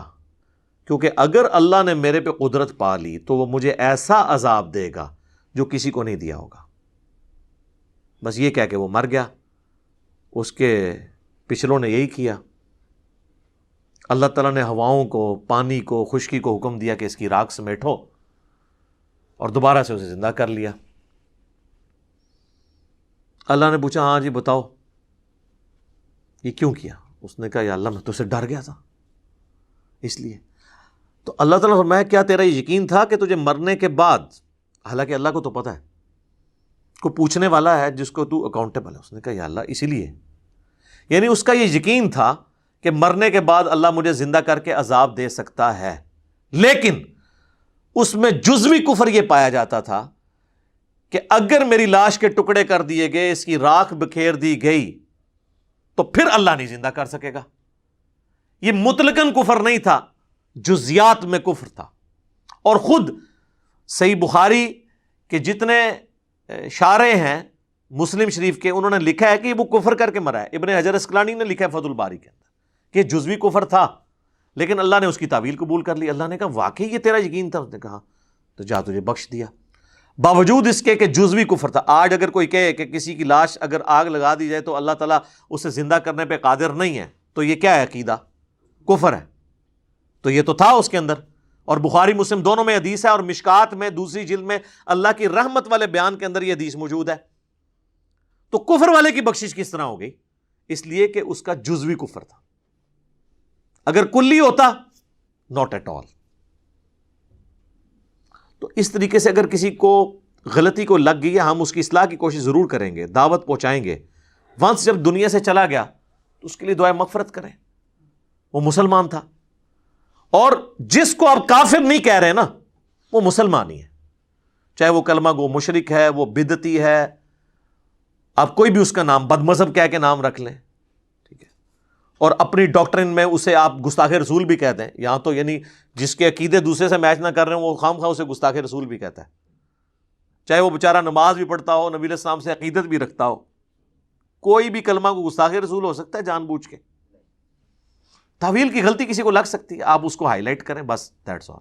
کیونکہ اگر اللہ نے میرے پہ قدرت پا لی تو وہ مجھے ایسا عذاب دے گا جو کسی کو نہیں دیا ہوگا. بس یہ کہہ کے وہ مر گیا. اس کے پچھلوں نے یہی کیا. اللہ تعالیٰ نے ہواؤں کو، پانی کو، خشکی کو حکم دیا کہ اس کی راکھ سمیٹو، اور دوبارہ سے اسے زندہ کر لیا. اللہ نے پوچھا ہاں جی بتاؤ یہ کیوں کیا؟ اس نے کہا یا اللہ میں تو سے ڈر گیا تھا اس لیے. تو اللہ تعالیٰ نے فرمایا کیا تیرا یقین تھا کہ تجھے مرنے کے بعد، حالانکہ اللہ کو تو پتہ ہے، کو پوچھنے والا ہے جس کو تو اکاؤنٹیبل ہے. اس نے کہا یا اللہ اسی لیے، یعنی اس کا یہ یقین تھا کہ مرنے کے بعد اللہ مجھے زندہ کر کے عذاب دے سکتا ہے، لیکن اس میں جزوی کفر یہ پایا جاتا تھا کہ اگر میری لاش کے ٹکڑے کر دیے گئے، اس کی راکھ بکھیر دی گئی تو پھر اللہ نہیں زندہ کر سکے گا. یہ مطلقاً کفر نہیں تھا، جزیات میں کفر تھا. اور خود صحیح بخاری کے جتنے شارح ہیں مسلم شریف کے، انہوں نے لکھا ہے کہ وہ کفر کر کے مرا ہے. ابن حجر اسقلانی نے لکھا ہے فتح الباری کے اندر کہ جزوی کفر تھا، لیکن اللہ نے اس کی تعویل قبول کر لی. اللہ نے کہا واقعی یہ تیرا یقین تھا؟ اس نے کہا تو جا تجھے بخش دیا، باوجود اس کے کہ جزوی کفر تھا. آج اگر کوئی کہے کہ کسی کی لاش اگر آگ لگا دی جائے تو اللہ تعالیٰ اسے زندہ کرنے پہ قادر نہیں ہے، تو یہ کیا ہے؟ عقیدہ کفر ہے. تو یہ تو تھا اس کے اندر. اور بخاری مسلم دونوں میں حدیث ہے، اور مشکات میں دوسری جلد میں اللہ کی رحمت والے بیان کے اندر یہ حدیث موجود ہے. تو کفر والے کی بخشش کس طرح ہو گئی؟ اس لیے کہ اس کا جزوی کفر تھا. اگر کلی ہوتا ناٹ ایٹ آل. تو اس طریقے سے اگر کسی کو غلطی کو لگ گئی ہے، ہم اس کی اصلاح کی کوشش ضرور کریں گے، دعوت پہنچائیں گے. ونس جب دنیا سے چلا گیا تو اس کے لیے دعائے مغفرت کریں. وہ مسلمان تھا، اور جس کو آپ کافر نہیں کہہ رہے نا وہ مسلمان ہی ہے، چاہے وہ کلمہ گو مشرک ہے، وہ بدعتی ہے، آپ کوئی بھی اس کا نام بد مذہب کہہ کے نام رکھ لیں، ٹھیک ہے، اور اپنی ڈاکٹرن میں اسے آپ گستاخ رسول بھی کہتے ہیں. یہاں تو یعنی جس کے عقیدے دوسرے سے میچ نہ کر رہے ہوں وہ خام خواہ اسے گستاخ رسول بھی کہتا ہے، چاہے وہ بیچارہ نماز بھی پڑھتا ہو، نبی علیہ السلام سے عقیدت بھی رکھتا ہو. کوئی بھی کلمہ کو گستاخ رسول ہو سکتا ہے جان بوجھ کے. تعویل کی غلطی کسی کو لگ سکتی ہے، آپ اس کو ہائی لائٹ کریں بس، دیٹس آل.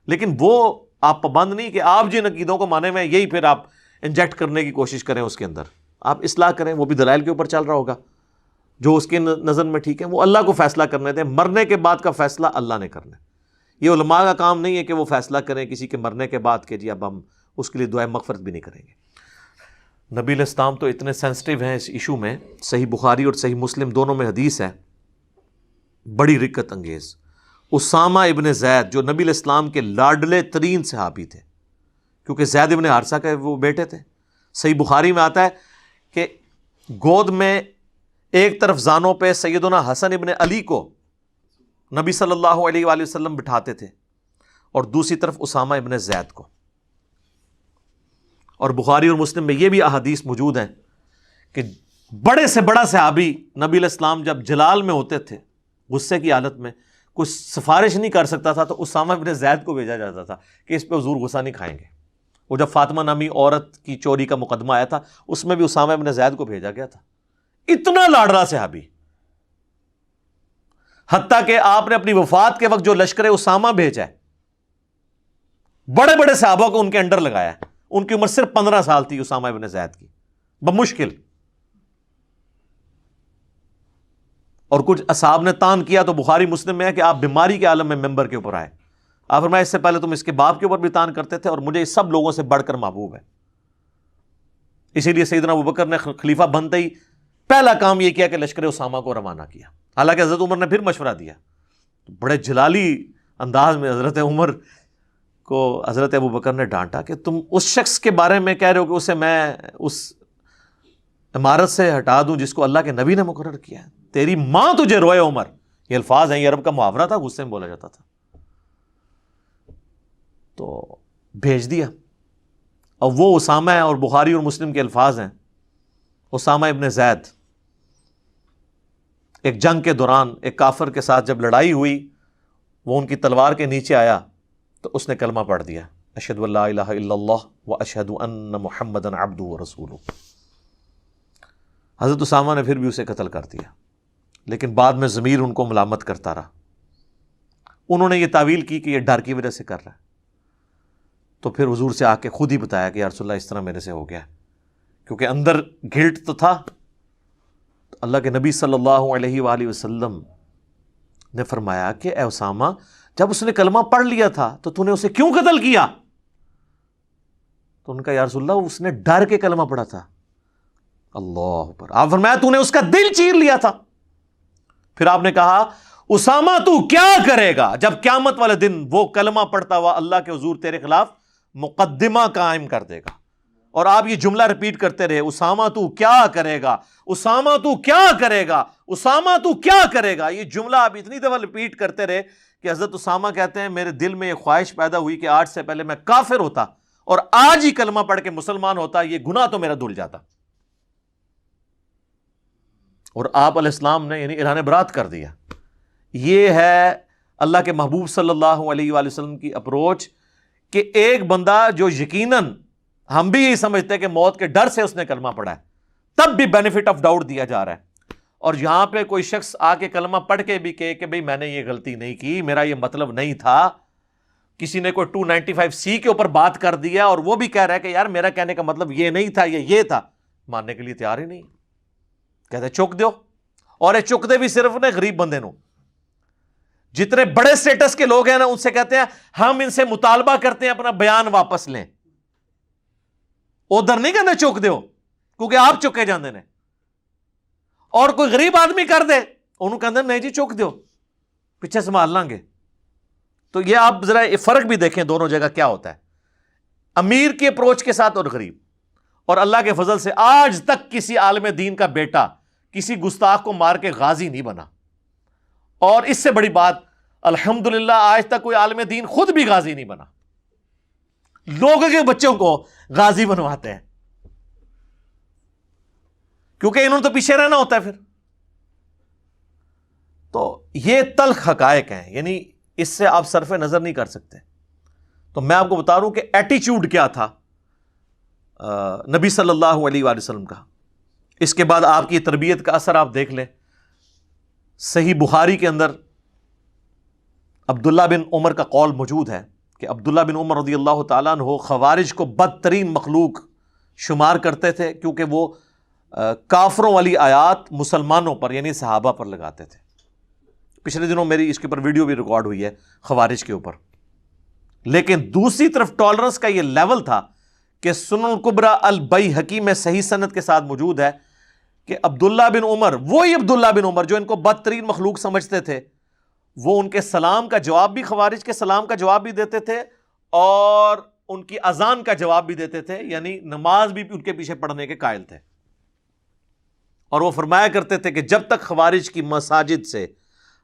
لیکن وہ آپ پابند نہیں کہ آپ جن عقیدوں کو مانے میں یہی پھر آپ انجیکٹ کرنے کی کوشش کریں اس کے اندر. آپ اصلاح کریں، وہ بھی دلائل کے اوپر چل رہا ہوگا، جو اس کے نظر میں ٹھیک ہے وہ اللہ کو فیصلہ کرنے دیں. مرنے کے بعد کا فیصلہ اللہ نے کرنا ہے. یہ علماء کا کام نہیں ہے کہ وہ فیصلہ کریں کسی کے مرنے کے بعد کہ جی اب ہم اس کے لیے دعائے مغفرت بھی نہیں کریں گے. نبی علیہ السلام تو اتنے سینسٹیو ہیں اس ایشو میں. صحیح بخاری اور صحیح مسلم دونوں میں حدیث ہے بڑی رقت انگیز. اسامہ ابن زید جو نبی علیہ السلام کے لاڈلے ترین صحابی تھے، کیونکہ زید ابن حارثہ کے وہ بیٹے تھے. صحیح بخاری میں آتا ہے کہ گود میں ایک طرف زانوں پہ سیدنا حسن ابن علی کو نبی صلی اللہ علیہ وآلہ وسلم بٹھاتے تھے اور دوسری طرف اسامہ ابن زید کو. اور بخاری اور مسلم میں یہ بھی احادیث موجود ہیں کہ بڑے سے بڑا صحابی نبی علیہ السلام جب جلال میں ہوتے تھے، غصے کی حالت میں، کچھ سفارش نہیں کر سکتا تھا تو اسامہ ابن زید کو بھیجا جاتا تھا کہ اس پہ حضور غصہ نہیں کھائیں گے. وہ جب فاطمہ نامی عورت کی چوری کا مقدمہ آیا تھا اس میں بھی اسامہ ابن زید کو بھیجا گیا تھا. اتنا لاڈلا صحابی، حتیٰ کہ آپ نے اپنی وفات کے وقت جو لشکر اسامہ بھیجا ہے، بڑے بڑے صحابہ کو ان کے انڈر لگایا ہے. ان کی عمر صرف 15 سال تھی اسامہ ابن زید کی، بمشکل. اور کچھ اصحاب نے تان کیا تو بخاری مسلم میں ہے کہ آپ بیماری کے عالم میں ممبر کے اوپر آئے. آپ فرمایا اس سے پہلے تم اس کے باپ کے اوپر بھی تان کرتے تھے اور مجھے اس سب لوگوں سے بڑھ کر محبوب ہے. اسی لیے سیدنا ابوبکر نے خلیفہ بنتے ہی پہلا کام یہ کیا کہ لشکر اسامہ کو روانہ کیا. حالانکہ حضرت عمر نے پھر مشورہ دیا، بڑے جلالی انداز میں حضرت عمر کو حضرت ابوبکر نے ڈانٹا کہ تم اس شخص کے بارے میں کہہ رہے ہو کہ اسے میں اس عمارت سے ہٹا دوں جس کو اللہ کے نبی نے مقرر کیا ہے. تیری ماں تجھے روئے عمر. یہ الفاظ ہیں، یہ عرب کا محاورہ تھا، غصے میں بولا جاتا تھا. تو بھیج دیا. اب وہ اسامہ ہے، اور بخاری اور مسلم کے الفاظ ہیں، اسامہ ابن زید ایک جنگ کے دوران ایک کافر کے ساتھ جب لڑائی ہوئی، وہ ان کی تلوار کے نیچے آیا تو اس نے کلمہ پڑھ دیا، اشہد ان لا الہ الا اللہ واشہد ان محمدًا عبدہ ورسولہ. حضرت اسامہ نے پھر بھی اسے قتل کر دیا، لیکن بعد میں ضمیر ان کو ملامت کرتا رہا. انہوں نے یہ تعویل کی کہ یہ ڈر کی وجہ سے کر رہا ہے. تو پھر حضور سے آ کے خود ہی بتایا کہ یا رسول اللہ اس طرح میرے سے ہو گیا، کیونکہ اندر گلٹ تو تھا. اللہ کے نبی صلی اللہ علیہ وآلہ وسلم نے فرمایا کہ اے اسامہ، جب اس نے کلمہ پڑھ لیا تھا تو نے اسے کیوں قتل کیا؟ تو ان کا یا رسول اللہ اس نے ڈر کے کلمہ پڑھا تھا. اللہ پر آپ فرمایا تو نے اس کا دل چیر لیا تھا. پھر آپ نے کہا اسامہ تو کیا کرے گا جب قیامت والے دن وہ کلمہ پڑھتا ہوا اللہ کے حضور تیرے خلاف مقدمہ قائم کر دے گا. اور آپ یہ جملہ ریپیٹ کرتے رہے، اسامہ تو کیا کرے گا، اسامہ تو کیا کرے گا، اسامہ تو کیا کرے گا. یہ جملہ آپ اتنی دفعہ ریپیٹ کرتے رہے کہ حضرت اسامہ کہتے ہیں میرے دل میں یہ خواہش پیدا ہوئی کہ آج سے پہلے میں کافر ہوتا اور آج ہی کلمہ پڑھ کے مسلمان ہوتا، یہ گناہ تو میرا دھل جاتا. اور آپ علیہ السلام نے یعنی اعلان برات کر دیا. یہ ہے اللہ کے محبوب صلی اللہ علیہ وآلہ وسلم کی اپروچ کہ ایک بندہ جو یقیناً ہم بھی یہی سمجھتے ہیں کہ موت کے ڈر سے اس نے کلمہ پڑھا ہے، تب بھی بینیفٹ آف ڈاؤٹ دیا جا رہا ہے. اور یہاں پہ کوئی شخص آ کے کلمہ پڑھ کے بھی کہے کہ بھئی میں نے یہ غلطی نہیں کی، میرا یہ مطلب نہیں تھا. کسی نے کوئی 295C کے اوپر بات کر دیا اور وہ بھی کہہ رہا ہے کہ یار میرا کہنے کا مطلب یہ نہیں تھا، یہ تھا، ماننے کے لیے تیار ہی نہیں. کہتے چک دیو. اور یہ چک دے بھی صرف نے غریب بندے نو. جتنے بڑے سٹیٹس کے لوگ ہیں نا ان سے کہتے ہیں ہم ان سے مطالبہ کرتے ہیں اپنا بیان واپس لیں. ادھر نہیں کہتے چک دیو کیونکہ آپ چکے جاندے نے. اور کوئی غریب آدمی کر دے انہوں کہتے ہیں نہیں جی چک دیو، پیچھے سنبھال لیں گے. تو یہ آپ ذرا فرق بھی دیکھیں دونوں جگہ کیا ہوتا ہے، امیر کے اپروچ کے ساتھ اور غریب. اور اللہ کے فضل سے آج تک کسی عالم دین کا بیٹا کسی گستاخ کو مار کے غازی نہیں بنا. اور اس سے بڑی بات الحمدللہ آج تک کوئی عالم دین خود بھی غازی نہیں بنا. لوگوں کے بچوں کو غازی بنواتے ہیں کیونکہ انہوں نے تو پیچھے رہنا ہوتا ہے پھر. تو یہ تلخ حقائق ہیں، یعنی اس سے آپ صرف نظر نہیں کر سکتے. تو میں آپ کو بتا رہا ہوں کہ ایٹیچیوڈ کیا تھا نبی صلی اللہ علیہ وآلہ وسلم کا. اس کے بعد آپ کی تربیت کا اثر آپ دیکھ لیں. صحیح بخاری کے اندر عبداللہ بن عمر کا قول موجود ہے کہ عبداللہ بن عمر رضی اللہ تعالیٰ عنہ خوارج کو بدترین مخلوق شمار کرتے تھے کیونکہ وہ کافروں والی آیات مسلمانوں پر یعنی صحابہ پر لگاتے تھے. پچھلے دنوں میری اس کے اوپر ویڈیو بھی ریکارڈ ہوئی ہے خوارج کے اوپر. لیکن دوسری طرف ٹالرنس کا یہ لیول تھا کہ سنن الکبری البیہقی میں صحیح سند کے ساتھ موجود ہے کہ عبداللہ بن عمر، وہی عبداللہ بن عمر جو ان کو بدترین مخلوق سمجھتے تھے، وہ ان کے سلام کا جواب بھی، خوارج کے سلام کا جواب بھی دیتے تھے اور ان کی اذان کا جواب بھی دیتے تھے، یعنی نماز بھی ان کے پیچھے پڑھنے کے قائل تھے. اور وہ فرمایا کرتے تھے کہ جب تک خوارج کی مساجد سے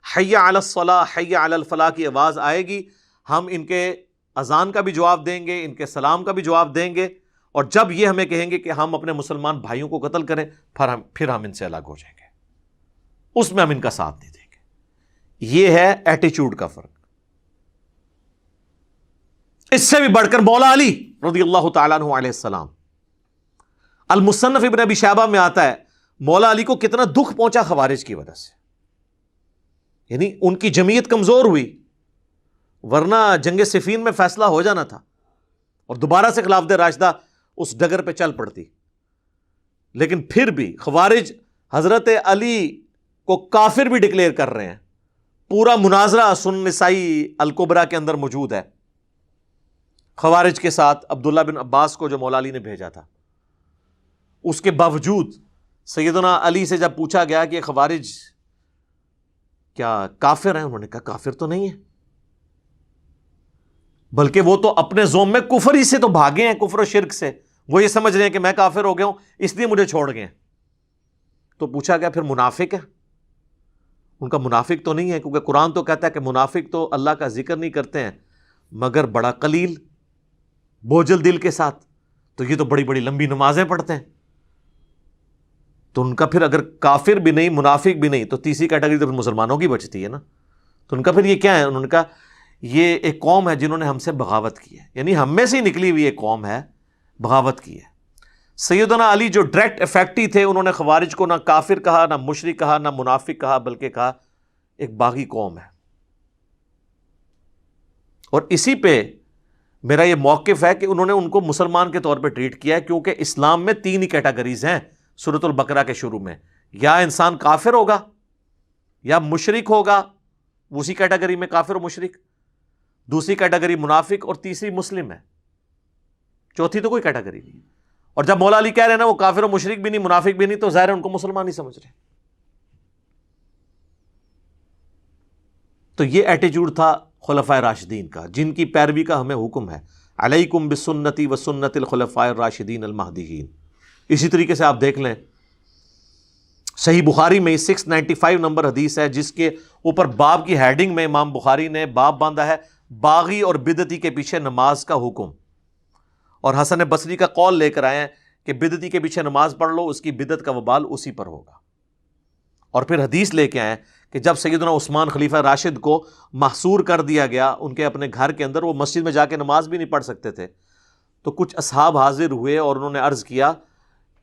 حی علی الصلاۃ حی علی الفلاح کی آواز آئے گی، ہم ان کے اذان کا بھی جواب دیں گے، ان کے سلام کا بھی جواب دیں گے، اور جب یہ ہمیں کہیں گے کہ ہم اپنے مسلمان بھائیوں کو قتل کریں پھر ہم ان سے الگ ہو جائیں گے، اس میں ہم ان کا ساتھ نہیں دیں گے. یہ ہے ایٹیچیوڈ کا فرق. اس سے بھی بڑھ کر مولا علی رضی اللہ تعالیٰ عنہ علیہ السلام، المصنف ابن ابی شیبہ میں آتا ہے مولا علی کو کتنا دکھ پہنچا خوارج کی وجہ سے. یعنی ان کی جمعیت کمزور ہوئی، ورنہ جنگ صفین میں فیصلہ ہو جانا تھا اور دوبارہ سے خلافت راشدہ اس ڈگر پہ چل پڑتی. لیکن پھر بھی خوارج حضرت علی کو کافر بھی ڈکلیئر کر رہے ہیں. پورا مناظرہ سنن نسائی الکبریٰ کے اندر موجود ہے خوارج کے ساتھ، عبداللہ بن عباس کو جو مولا علی نے بھیجا تھا. اس کے باوجود سیدنا علی سے جب پوچھا گیا کہ خوارج کیا کافر ہیں، انہوں نے کہا کافر تو نہیں ہے، بلکہ وہ تو اپنے زوم میں کفر ہی سے تو بھاگے ہیں، کفر و شرک سے. وہ یہ سمجھ رہے ہیں کہ میں کافر ہو گیا ہوں اس لیے مجھے چھوڑ گئے. تو پوچھا گیا پھر منافق ہے؟ ان کا منافق تو نہیں ہے، کیونکہ قرآن تو کہتا ہے کہ منافق تو اللہ کا ذکر نہیں کرتے ہیں مگر بڑا قلیل، بوجھل دل کے ساتھ. تو یہ تو بڑی بڑی لمبی نمازیں پڑھتے ہیں. تو ان کا پھر اگر کافر بھی نہیں منافق بھی نہیں تو تیسری کیٹیگری تو مسلمانوں کی بچتی ہے نا. تو ان کا پھر یہ کیا ہے؟ انہوں نے کہا یہ ایک قوم ہے جنہوں نے ہم سے بغاوت کی ہے، یعنی ہم میں سے ہی نکلی ہوئی ایک قوم ہے، بغاوت کی ہے. سیدنا علی جو ڈائریکٹ افیکٹی تھے، انہوں نے خوارج کو نہ کافر کہا، نہ مشرک کہا، نہ منافق کہا، بلکہ کہا ایک باغی قوم ہے. اور اسی پہ میرا یہ موقف ہے کہ انہوں نے ان کو مسلمان کے طور پہ ٹریٹ کیا ہے، کیونکہ اسلام میں 3 ہی کیٹیگریز ہیں سورۃ البقرہ کے شروع میں. یا انسان کافر ہوگا، یا مشرک ہوگا، اسی کیٹیگری میں کافر و مشرک، دوسری کیٹیگری منافق، اور تیسری مسلم ہے. چوتھی تو کوئی کیٹیگری نہیں. اور جب مولا علی کہہ رہے ہیں نا وہ کافر و مشرک بھی نہیں منافق بھی نہیں، تو ظاہر ہے ان کو مسلمان ہی سمجھ رہے. تو یہ ایٹیچیوڈ تھا خلفائے راشدین کا، جن کی پیروی کا ہمیں حکم ہے. علیکم بسنتی و سنت الخلفاء الراشدین المہدیین. اسی طریقے سے آپ دیکھ لیں صحیح بخاری میں 695 نمبر حدیث ہے، جس کے اوپر باب کی ہیڈنگ میں امام بخاری نے باب باندھا ہے باغی اور بدعتی کے پیچھے نماز کا حکم. اور حسن بصری کا قول لے کر آئے ہیں کہ بدعتی کے پیچھے نماز پڑھ لو، اس کی بدعت کا وبال اسی پر ہوگا. اور پھر حدیث لے کے آئے کہ جب سیدنا عثمان خلیفہ راشد کو محصور کر دیا گیا ان کے اپنے گھر کے اندر، وہ مسجد میں جا کے نماز بھی نہیں پڑھ سکتے تھے، تو کچھ اصحاب حاضر ہوئے اور انہوں نے عرض کیا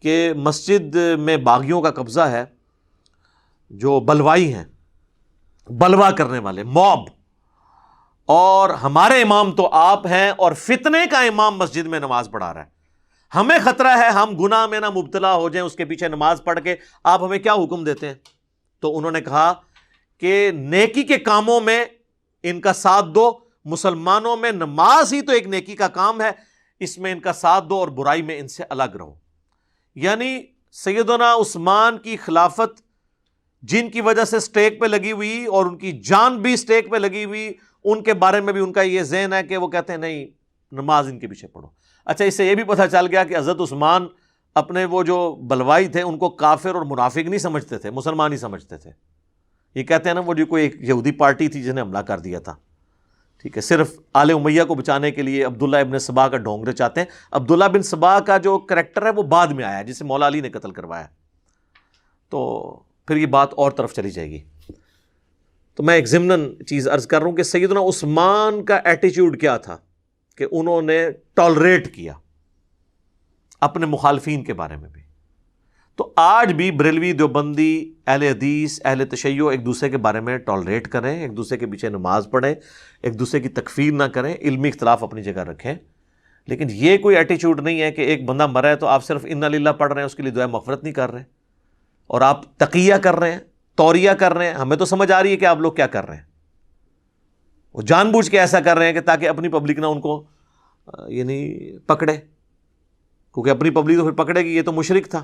کہ مسجد میں باغیوں کا قبضہ ہے، جو بلوائی ہیں، بلوا کرنے والے، موب، اور ہمارے امام تو آپ ہیں اور فتنے کا امام مسجد میں نماز پڑھا رہا ہے. ہمیں خطرہ ہے ہم گناہ میں نہ مبتلا ہو جائیں اس کے پیچھے نماز پڑھ کے، آپ ہمیں کیا حکم دیتے ہیں؟ تو انہوں نے کہا کہ نیکی کے کاموں میں ان کا ساتھ دو، مسلمانوں میں نماز ہی تو ایک نیکی کا کام ہے، اس میں ان کا ساتھ دو اور برائی میں ان سے الگ رہو. یعنی سیدنا عثمان کی خلافت جن کی وجہ سے سٹیک پہ لگی ہوئی اور ان کی جان بھی سٹیک پہ لگی ہوئی، ان کے بارے میں بھی ان کا یہ ذہن ہے کہ وہ کہتے ہیں نہیں نماز ان کے پیچھے پڑھو. اچھا، اس سے یہ بھی پتہ چل گیا کہ حضرت عثمان اپنے وہ جو بلوائی تھے ان کو کافر اور منافق نہیں سمجھتے تھے، مسلمان ہی سمجھتے تھے. یہ کہتے ہیں نا وہ جو کوئی ایک یہودی پارٹی تھی جس نے حملہ کر دیا تھا، ٹھیک ہے، صرف آل امیہ کو بچانے کے لیے عبداللہ ابن سبا کا ڈھونگرے چاہتے ہیں. عبداللہ بن سبا کا جو کریکٹر ہے وہ بعد میں آیا جسے مولا علی نے قتل کروایا، تو پھر یہ بات اور طرف چلی جائے گی. تو میں ایک ضمناً چیز عرض کر رہا ہوں کہ سیدنا عثمان کا ایٹیچیوڈ کیا تھا کہ انہوں نے ٹالریٹ کیا اپنے مخالفین کے بارے میں بھی. تو آج بھی بریلوی، دیوبندی، اہل حدیث، اہل تشیع ایک دوسرے کے بارے میں ٹالریٹ کریں، ایک دوسرے کے پیچھے نماز پڑھیں، ایک دوسرے کی تکفیر نہ کریں، علمی اختلاف اپنی جگہ رکھیں. لیکن یہ کوئی ایٹیچیوڈ نہیں ہے کہ ایک بندہ مرا ہے تو آپ صرف انا للہ پڑھ رہے ہیں، اس کے لیے دعائے مغفرت نہیں کر رہے ہیں، اور آپ تقیہ کر رہے ہیں، توریہ کر رہے ہیں. ہمیں تو سمجھ آ رہی ہے کہ آپ لوگ کیا کر رہے ہیں. وہ جان بوجھ کے ایسا کر رہے ہیں کہ تاکہ اپنی پبلک نہ ان کو یعنی پکڑے، کیونکہ اپنی پبلک تو پھر پکڑے گی، یہ تو مشرک تھا.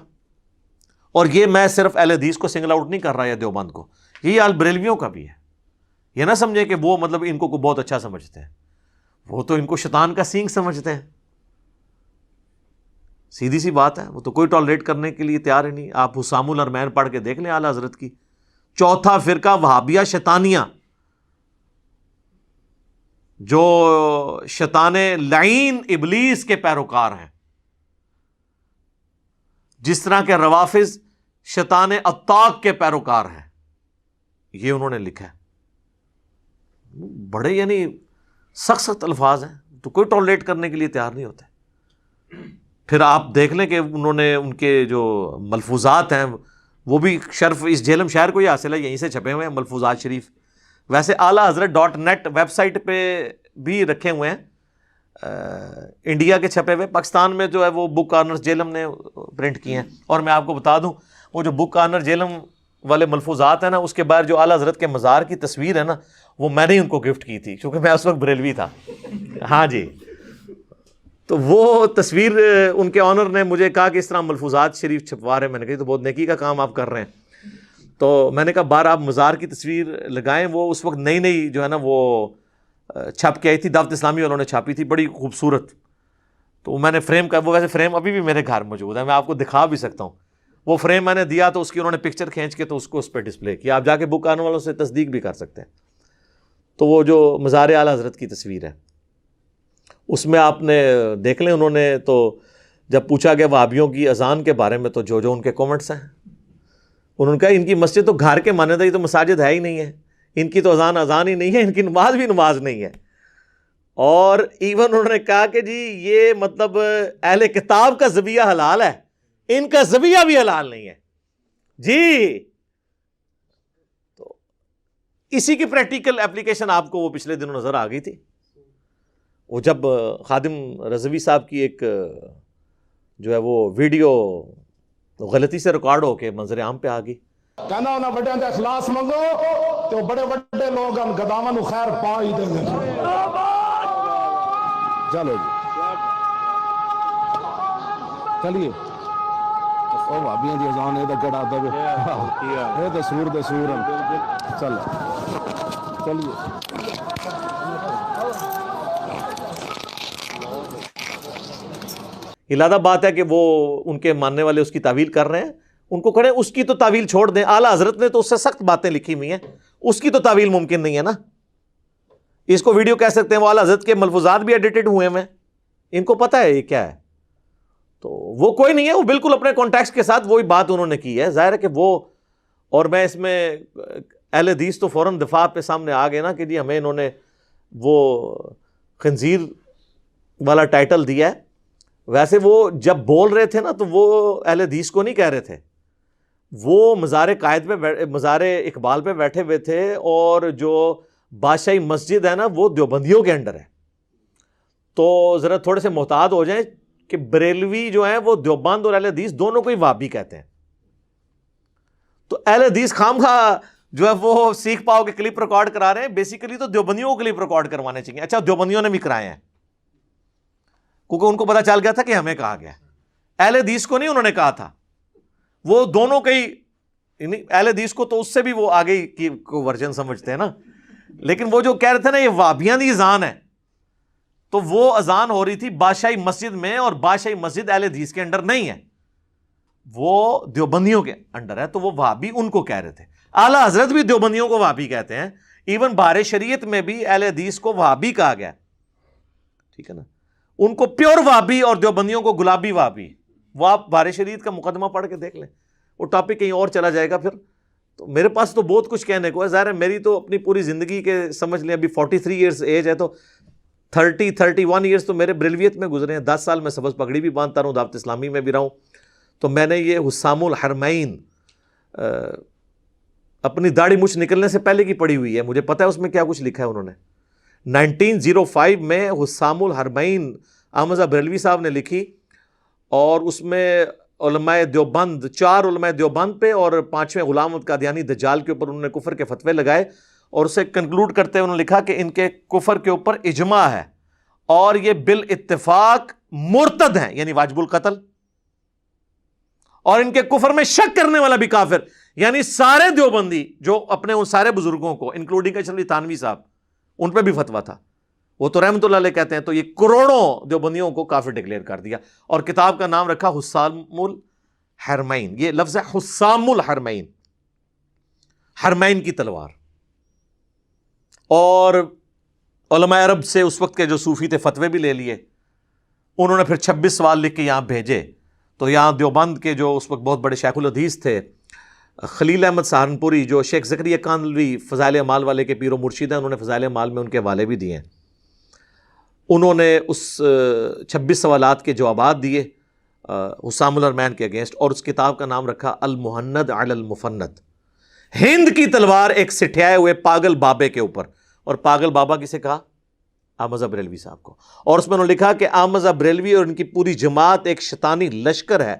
اور یہ میں صرف اہل حدیث کو سنگل آؤٹ نہیں کر رہا یا دیوبند کو، یہ حال بریلویوں کا بھی ہے. یہ نہ سمجھیں کہ وہ مطلب ان کو بہت اچھا سمجھتے ہیں، وہ تو ان کو شیطان کا سینگ سمجھتے ہیں، سیدھی سی بات ہے، وہ تو کوئی ٹالریٹ کرنے کے لیے تیار ہی نہیں۔ آپ حسام الحرمین پڑھ کے دیکھ لیں اعلیٰ حضرت کی، چوتھا فرقہ وہابیہ شیطانیہ، جو شیطان لعین ابلیس کے پیروکار ہیں، جس طرح کے روافض شیطان عطاق کے پیروکار ہیں، یہ انہوں نے لکھا ہے۔ بڑے یعنی سخت سخت الفاظ ہیں، تو کوئی ٹالریٹ کرنے کے لیے تیار نہیں ہوتے۔ پھر آپ دیکھ لیں کہ انہوں نے ان کے جو ملفوظات ہیں وہ بھی شرف اس جہلم شہر کو ہی حاصل ہے، یہیں سے چھپے ہوئے ہیں ملفوظات شریف۔ ویسے اعلیٰ حضرت .net ویب سائٹ پہ بھی رکھے ہوئے ہیں، انڈیا کے چھپے ہوئے، پاکستان میں جو ہے وہ بک کارنر جہلم نے پرنٹ کیے ہیں۔ اور میں آپ کو بتا دوں، وہ جو بک کارنر جہلم والے ملفوظات ہیں نا، اس کے بعد جو اعلیٰ حضرت کے مزار کی تصویر ہے نا، وہ میں نے ان کو گفٹ کی تھی، کیونکہ میں اس وقت بریلوی تھا۔ ہاں جی، تو وہ تصویر ان کے آنر نے مجھے کہا کہ اس طرح ملفوظات شریف چھپوا رہے ہیں۔ میں نے کہا تو بہت نیکی کا کام آپ کر رہے ہیں۔ تو میں نے کہا بار آپ مزار کی تصویر لگائیں، وہ اس وقت نئی نئی جو ہے نا وہ چھپ کے آئی تھی، دعوت اسلامی والوں نے چھاپی تھی، بڑی خوبصورت۔ تو میں نے فریم کا، وہ ویسے فریم ابھی بھی میرے گھر موجود ہے، میں آپ کو دکھا بھی سکتا ہوں۔ وہ فریم میں نے دیا تو اس کی انہوں نے پکچر کھینچ کے تو اس کو اس پہ ڈسپلے کیا، آپ جا کے بک کارنر والوں سے تصدیق بھی کر سکتے ہیں۔ تو وہ جو مزار اعلیٰ حضرت کی تصویر ہے، اس میں آپ نے دیکھ لیں، انہوں نے تو جب پوچھا گیا وہابیوں کی اذان کے بارے میں، تو جو ان کے کومنٹس ہیں، انہوں نے کہا ان کی مسجد تو گھر کے مانند ہے، یہ تو مساجد ہے ہی نہیں ہے، ان کی تو اذان ہی نہیں ہے، ان کی نماز بھی نماز نہیں ہے۔ اور ایون انہوں نے کہا کہ جی یہ مطلب اہل کتاب کا ذبیحہ حلال ہے، ان کا ذبیحہ بھی حلال نہیں ہے جی۔ تو اسی کی پریکٹیکل اپلیکیشن آپ کو وہ پچھلے دنوں نظر آ گئی تھی، وہ جب خادم رضوی صاحب کی ایک جو ہے وہ ویڈیو غلطی سے ریکارڈ ہو کے منظر عام پہ آ گئی۔ کہنا انہاں بڑیاں دے اخلاص منگو تو بڑے بڑے لوگ ان گداواں نو خیر پا ہی دیں گے۔ چلو جی چلیے، او بھابیاں دی اذان اے تے گڑا دے اے تے سور دے سور چل چلیے۔ یہ لادہ بات ہے کہ وہ ان کے ماننے والے اس کی تعویل کر رہے ہیں، ان کو کہنے اس کی تو تعویل چھوڑ دیں، اعلیٰ حضرت نے تو اس سے سخت باتیں لکھی ہوئی ہیں، اس کی تو تعویل ممکن نہیں ہے نا۔ اس کو ویڈیو کہہ سکتے ہیں، وہ اعلیٰ حضرت کے ملفوظات بھی ایڈیٹڈ ہوئے ہیں، ان کو پتہ ہے یہ کیا ہے۔ تو وہ کوئی نہیں ہے، وہ بالکل اپنے کانٹیکسٹ کے ساتھ وہی بات انہوں نے کی ہے۔ ظاہر ہے کہ وہ، اور میں اس میں اہل حدیث تو فوراً دفاع پہ سامنے آ گئے نا کہ جی ہمیں انہوں نے وہ خنزیر والا ٹائٹل دیا ہے۔ ویسے وہ جب بول رہے تھے نا تو وہ اہل حدیث کو نہیں کہہ رہے تھے، وہ مزار قائد پہ، مزار اقبال پہ بیٹھے ہوئے تھے، اور جو بادشاہی مسجد ہے نا وہ دیوبندیوں کے انڈر ہے۔ تو ذرا تھوڑے سے محتاط ہو جائیں کہ بریلوی جو ہیں وہ دیوبند اور اہل حدیث دونوں کو ہی وہابی کہتے ہیں۔ تو اہل حدیث خواہ جو ہے وہ سیکھ پاؤ کے کلپ ریکارڈ کرا رہے ہیں، بیسیکلی تو دیوبندیوں کو کلپ ریکارڈ کروانے چاہیے۔ اچھا دیوبندیوں نے بھی کرائے ہیں، کیونکہ ان کو پتا چل گیا تھا کہ ہمیں کہا گیا، اہل حدیث کو نہیں انہوں نے کہا تھا، وہ دونوں کے ہی، اہل حدیث کو تو اس سے بھی وہ آگے کی ورژن سمجھتے ہیں نا، لیکن وہ جو کہہ رہے تھے نا یہ وہابیاں دی اذان ہے، تو وہ اذان ہو رہی تھی بادشاہی مسجد میں، اور بادشاہی مسجد اہل حدیث کے انڈر نہیں ہے، وہ دیوبندیوں کے انڈر ہے، تو وہ وہابی ان کو کہہ رہے تھے۔ اعلیٰ حضرت بھی دیوبندیوں کو وہابی کہتے ہیں، ایون بہار شریعت میں بھی اہل حدیث کو وہابی کہا گیا، ٹھیک ہے نا، ان کو پیور وہابی اور دیوبندیوں کو گلابی وہابی۔ وہ آپ بہار شریعت کا مقدمہ پڑھ کے دیکھ لیں، وہ ٹاپک کہیں اور چلا جائے گا پھر۔ تو میرے پاس تو بہت کچھ کہنے کو ہے، ظاہر ہے میری تو اپنی پوری زندگی کے سمجھ لیں ابھی 43 ایئرس ایج ہے، تو 31 ایئرس تو میرے بریلویت میں گزرے ہیں، 10 سال میں سبز پگڑی بھی باندھتا رہوں، دعوت اسلامی میں بھی رہوں، تو میں نے یہ حسام الحرمین اپنی داڑھی مچھ نکلنے سے پہلے کی پڑھی ہوئی ہے، مجھے پتہ ہے اس میں کیا کچھ لکھا ہے۔ انہوں نے 1905 میں حسام الحرمین احمد بریلوی صاحب نے لکھی، اور اس میں علماء دیوبند، 4 علماء دیوبند پہ اور 5ویں غلام احمد قادیانی دجال کے اوپر انہوں نے کفر کے فتوے لگائے، اور اسے کنکلوڈ کرتے انہوں نے لکھا کہ ان کے کفر کے اوپر اجماع ہے، اور یہ بالاتفاق مرتد ہیں، یعنی واجب القتل، اور ان کے کفر میں شک کرنے والا بھی کافر، یعنی سارے دیوبندی جو اپنے ان سارے بزرگوں کو انکلوڈنگ اشرف علی تھانوی صاحب ان پہ بھی فتویٰ تھا، وہ تو رحمۃ اللہ علیہ کہتے ہیں، تو یہ کروڑوں دیوبندیوں کو کافر ڈکلیئر کر دیا، اور کتاب کا نام رکھا حسام الحرمین. یہ لفظ ہے حسام الحرمین، حرمین کی تلوار. اور علماء عرب سے اس وقت کے جو صوفی تھے فتوے بھی لے لیے، انہوں نے پھر 26 سوال لکھ کے یہاں بھیجے. تو یہاں دیوبند کے جو اس وقت بہت بڑے شیخ الحدیث تھے، خلیل احمد سہارنپوری، جو شیخ زکریا کاندھلوی فضائل اعمال والے کے پیر و مرشد ہیں، انہوں نے فضائل اعمال میں ان کے حوالے بھی دیے ہیں. انہوں نے اس 26 سوالات کے جوابات دیے حسام الحرمین کے اگینسٹ، اور اس کتاب کا نام رکھا المہند علی المفند، ہند کی تلوار ایک سٹھیائے ہوئے پاگل بابے کے اوپر. اور پاگل بابا کسے کہا؟ احمد رضا بریلوی صاحب کو. اور اس میں انہوں نے لکھا کہ احمد رضا بریلوی اور ان کی پوری جماعت ایک شیطانی لشکر ہے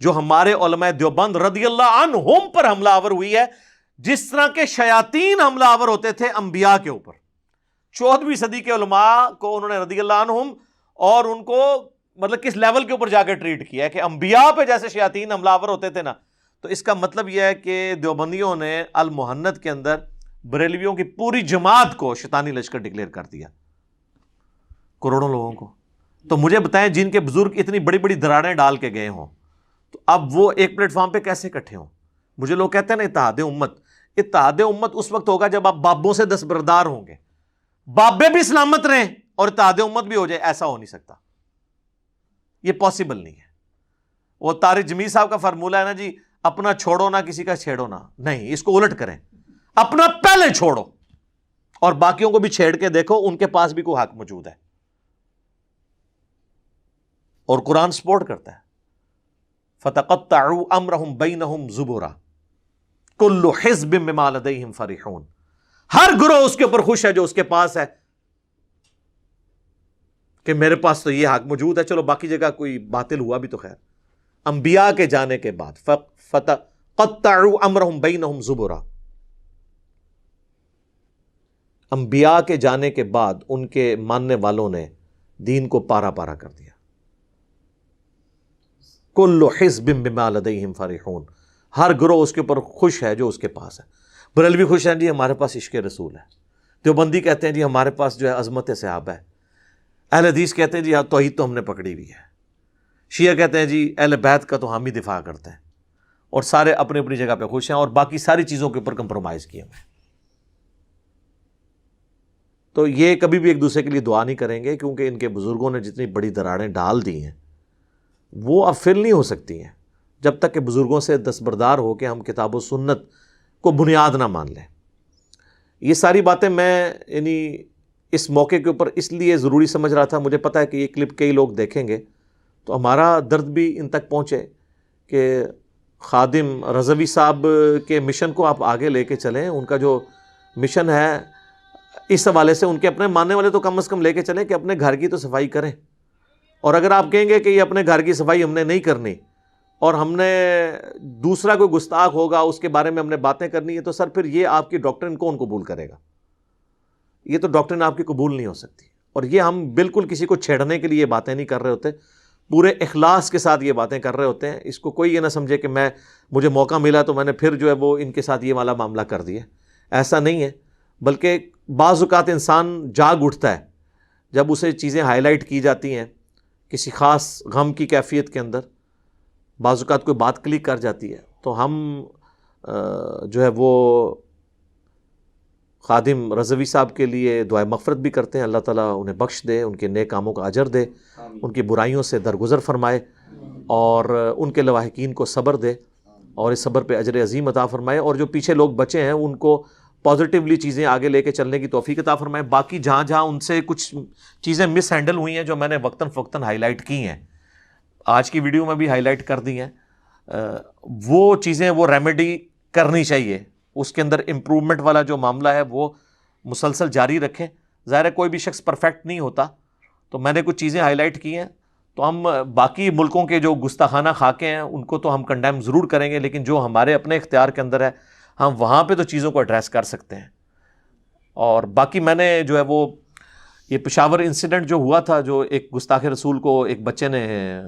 جو ہمارے علماء دیوبند رضی اللہ عنہم پر حملہ آور ہوئی ہے، جس طرح کے شیاطین حملہ آور ہوتے تھے انبیاء کے اوپر. 14ویں صدی کے علماء کو انہوں نے رضی اللہ عنہم اور ان کو مطلب کس لیول کے اوپر جا کے ٹریٹ کیا ہے کہ انبیاء پہ جیسے شیاطین حملہ آور ہوتے تھے نا. تو اس کا مطلب یہ ہے کہ دیوبندیوں نے المہند کے اندر بریلویوں کی پوری جماعت کو شیطانی لشکر ڈکلیئر کر دیا، کروڑوں لوگوں کو. تو مجھے بتائیں جن کے بزرگ اتنی بڑی بڑی دراڑیں ڈال کے گئے ہوں، تو اب وہ ایک پلیٹ فارم پہ کیسے اکٹھے ہوں؟ مجھے لوگ کہتے ہیں نا اتحاد امت. اتحاد امت اس وقت ہوگا جب آپ بابوں سے دستبردار ہوں گے، بابے بھی سلامت رہیں اور اتحاد امت بھی ہو جائے. ایسا ہو نہیں سکتا، یہ پاسبل نہیں ہے. وہ طارق جمیل صاحب کا فارمولہ ہے نا جی، اپنا چھوڑو نہ کسی کا چھیڑو نہ. نہیں، اس کو الٹ کریں، اپنا پہلے چھوڑو اور باقیوں کو بھی چھیڑ کے دیکھو، ان کے پاس بھی کوئی حق موجود ہے. اور قرآن سپورٹ کرتا ہے، فَتَقَطَّعُوا أَمْرَهُمْ بَيْنَهُمْ زُبُرًا كُلُّ حِزْبٍ بِمَا لَدَيْهِمْ فَرِحُونَ. ہر گروہ اس کے اوپر خوش ہے جو اس کے پاس ہے، کہ میرے پاس تو یہ حق موجود ہے، چلو باقی جگہ کوئی باطل ہوا بھی تو خیر. انبیاء کے جانے کے بعد فَتَقَطَّعُوا أَمْرَهُمْ بَيْنَهُمْ زُبُرًا، انبیاء کے جانے کے بعد ان کے ماننے والوں نے دین کو پارا پارا کر دیا. کل حزب بما لدیہم فرحون، ہر گروہ اس کے اوپر خوش ہے جو اس کے پاس ہے. بریلوی خوش ہیں جی ہمارے پاس عشق رسول ہے، دیوبندی کہتے ہیں جی ہمارے پاس جو ہے عظمت صحابہ ہے، اہل حدیث کہتے ہیں جی ہاں توحید تو ہم نے پکڑی ہوئی ہے، شیعہ کہتے ہیں جی اہل بیت کا تو ہم ہی دفاع کرتے ہیں، اور سارے اپنی اپنی جگہ پہ خوش ہیں اور باقی ساری چیزوں کے اوپر کمپرومائز کیے ہوئے ہیں. تو یہ کبھی بھی ایک دوسرے کے لیے دعا نہیں کریں گے، کیونکہ ان کے بزرگوں نے جتنی بڑی دراڑیں ڈال دی ہیں وہ اب فل نہیں ہو سکتی ہیں جب تک کہ بزرگوں سے دستبردار ہو کے ہم کتاب و سنت کو بنیاد نہ مان لیں. یہ ساری باتیں میں یعنی اس موقع کے اوپر اس لیے ضروری سمجھ رہا تھا، مجھے پتہ ہے کہ یہ کلپ کئی لوگ دیکھیں گے تو ہمارا درد بھی ان تک پہنچے کہ خادم رضوی صاحب کے مشن کو آپ آگے لے کے چلیں. ان کا جو مشن ہے اس حوالے سے ان کے اپنے ماننے والے تو کم از کم لے کے چلیں کہ اپنے گھر کی تو صفائی کریں. اور اگر آپ کہیں گے کہ یہ اپنے گھر کی صفائی ہم نے نہیں کرنی اور ہم نے دوسرا کوئی گستاخ ہوگا اس کے بارے میں ہم نے باتیں کرنی ہے، تو سر پھر یہ آپ کی ڈاکٹرن کون قبول کرے گا؟ یہ تو ڈاکٹرن آپ کی قبول نہیں ہو سکتی. اور یہ ہم بالکل کسی کو چھیڑنے کے لیے یہ باتیں نہیں کر رہے ہوتے، پورے اخلاص کے ساتھ یہ باتیں کر رہے ہوتے ہیں. اس کو کوئی یہ نہ سمجھے کہ مجھے موقع ملا تو میں نے پھر جو ہے وہ ان کے ساتھ یہ والا معاملہ کر دیا. ایسا نہیں ہے، بلکہ بعض اوقات انسان جاگ اٹھتا ہے جب اسے چیزیں ہائی لائٹ کی جاتی ہیں کسی خاص غم کی کیفیت کے اندر، بعض اوقات کوئی بات کلک کر جاتی ہے تو ہم جو ہے وہ خادم رضوی صاحب کے لیے دعائے مغفرت بھی کرتے ہیں. اللہ تعالیٰ انہیں بخش دے، ان کے نیک کاموں کا اجر دے، ان کی برائیوں سے درگزر فرمائے اور ان کے لواحقین کو صبر دے اور اس صبر پہ اجر عظیم عطا فرمائے. اور جو پیچھے لوگ بچے ہیں ان کو پازیٹیولی چیزیں آگے لے کے چلنے کی توفیق عطا فرمائے. باقی جہاں جہاں ان سے کچھ چیزیں مس ہینڈل ہوئی ہیں جو میں نے وقتاً فوقتاً ہائی لائٹ کی ہیں، آج کی ویڈیو میں بھی ہائی لائٹ کر دی ہیں، وہ چیزیں وہ ریمیڈی کرنی چاہیے. اس کے اندر امپرومنٹ والا جو معاملہ ہے وہ مسلسل جاری رکھیں. ظاہر ہے کوئی بھی شخص پرفیکٹ نہیں ہوتا، تو میں نے کچھ چیزیں ہائی لائٹ کی ہیں. تو ہم باقی ملکوں کے جو گستاخانہ خاکے ہیں ان کو تو ہم کنڈیم ضرور کریں گے، لیکن جو ہمارے اپنے اختیار کے اندر ہے ہم وہاں پہ تو چیزوں کو ایڈریس کر سکتے ہیں. اور باقی میں نے جو ہے وہ یہ پشاور انسیڈنٹ جو ہوا تھا، جو ایک گستاخ رسول کو ایک بچے نے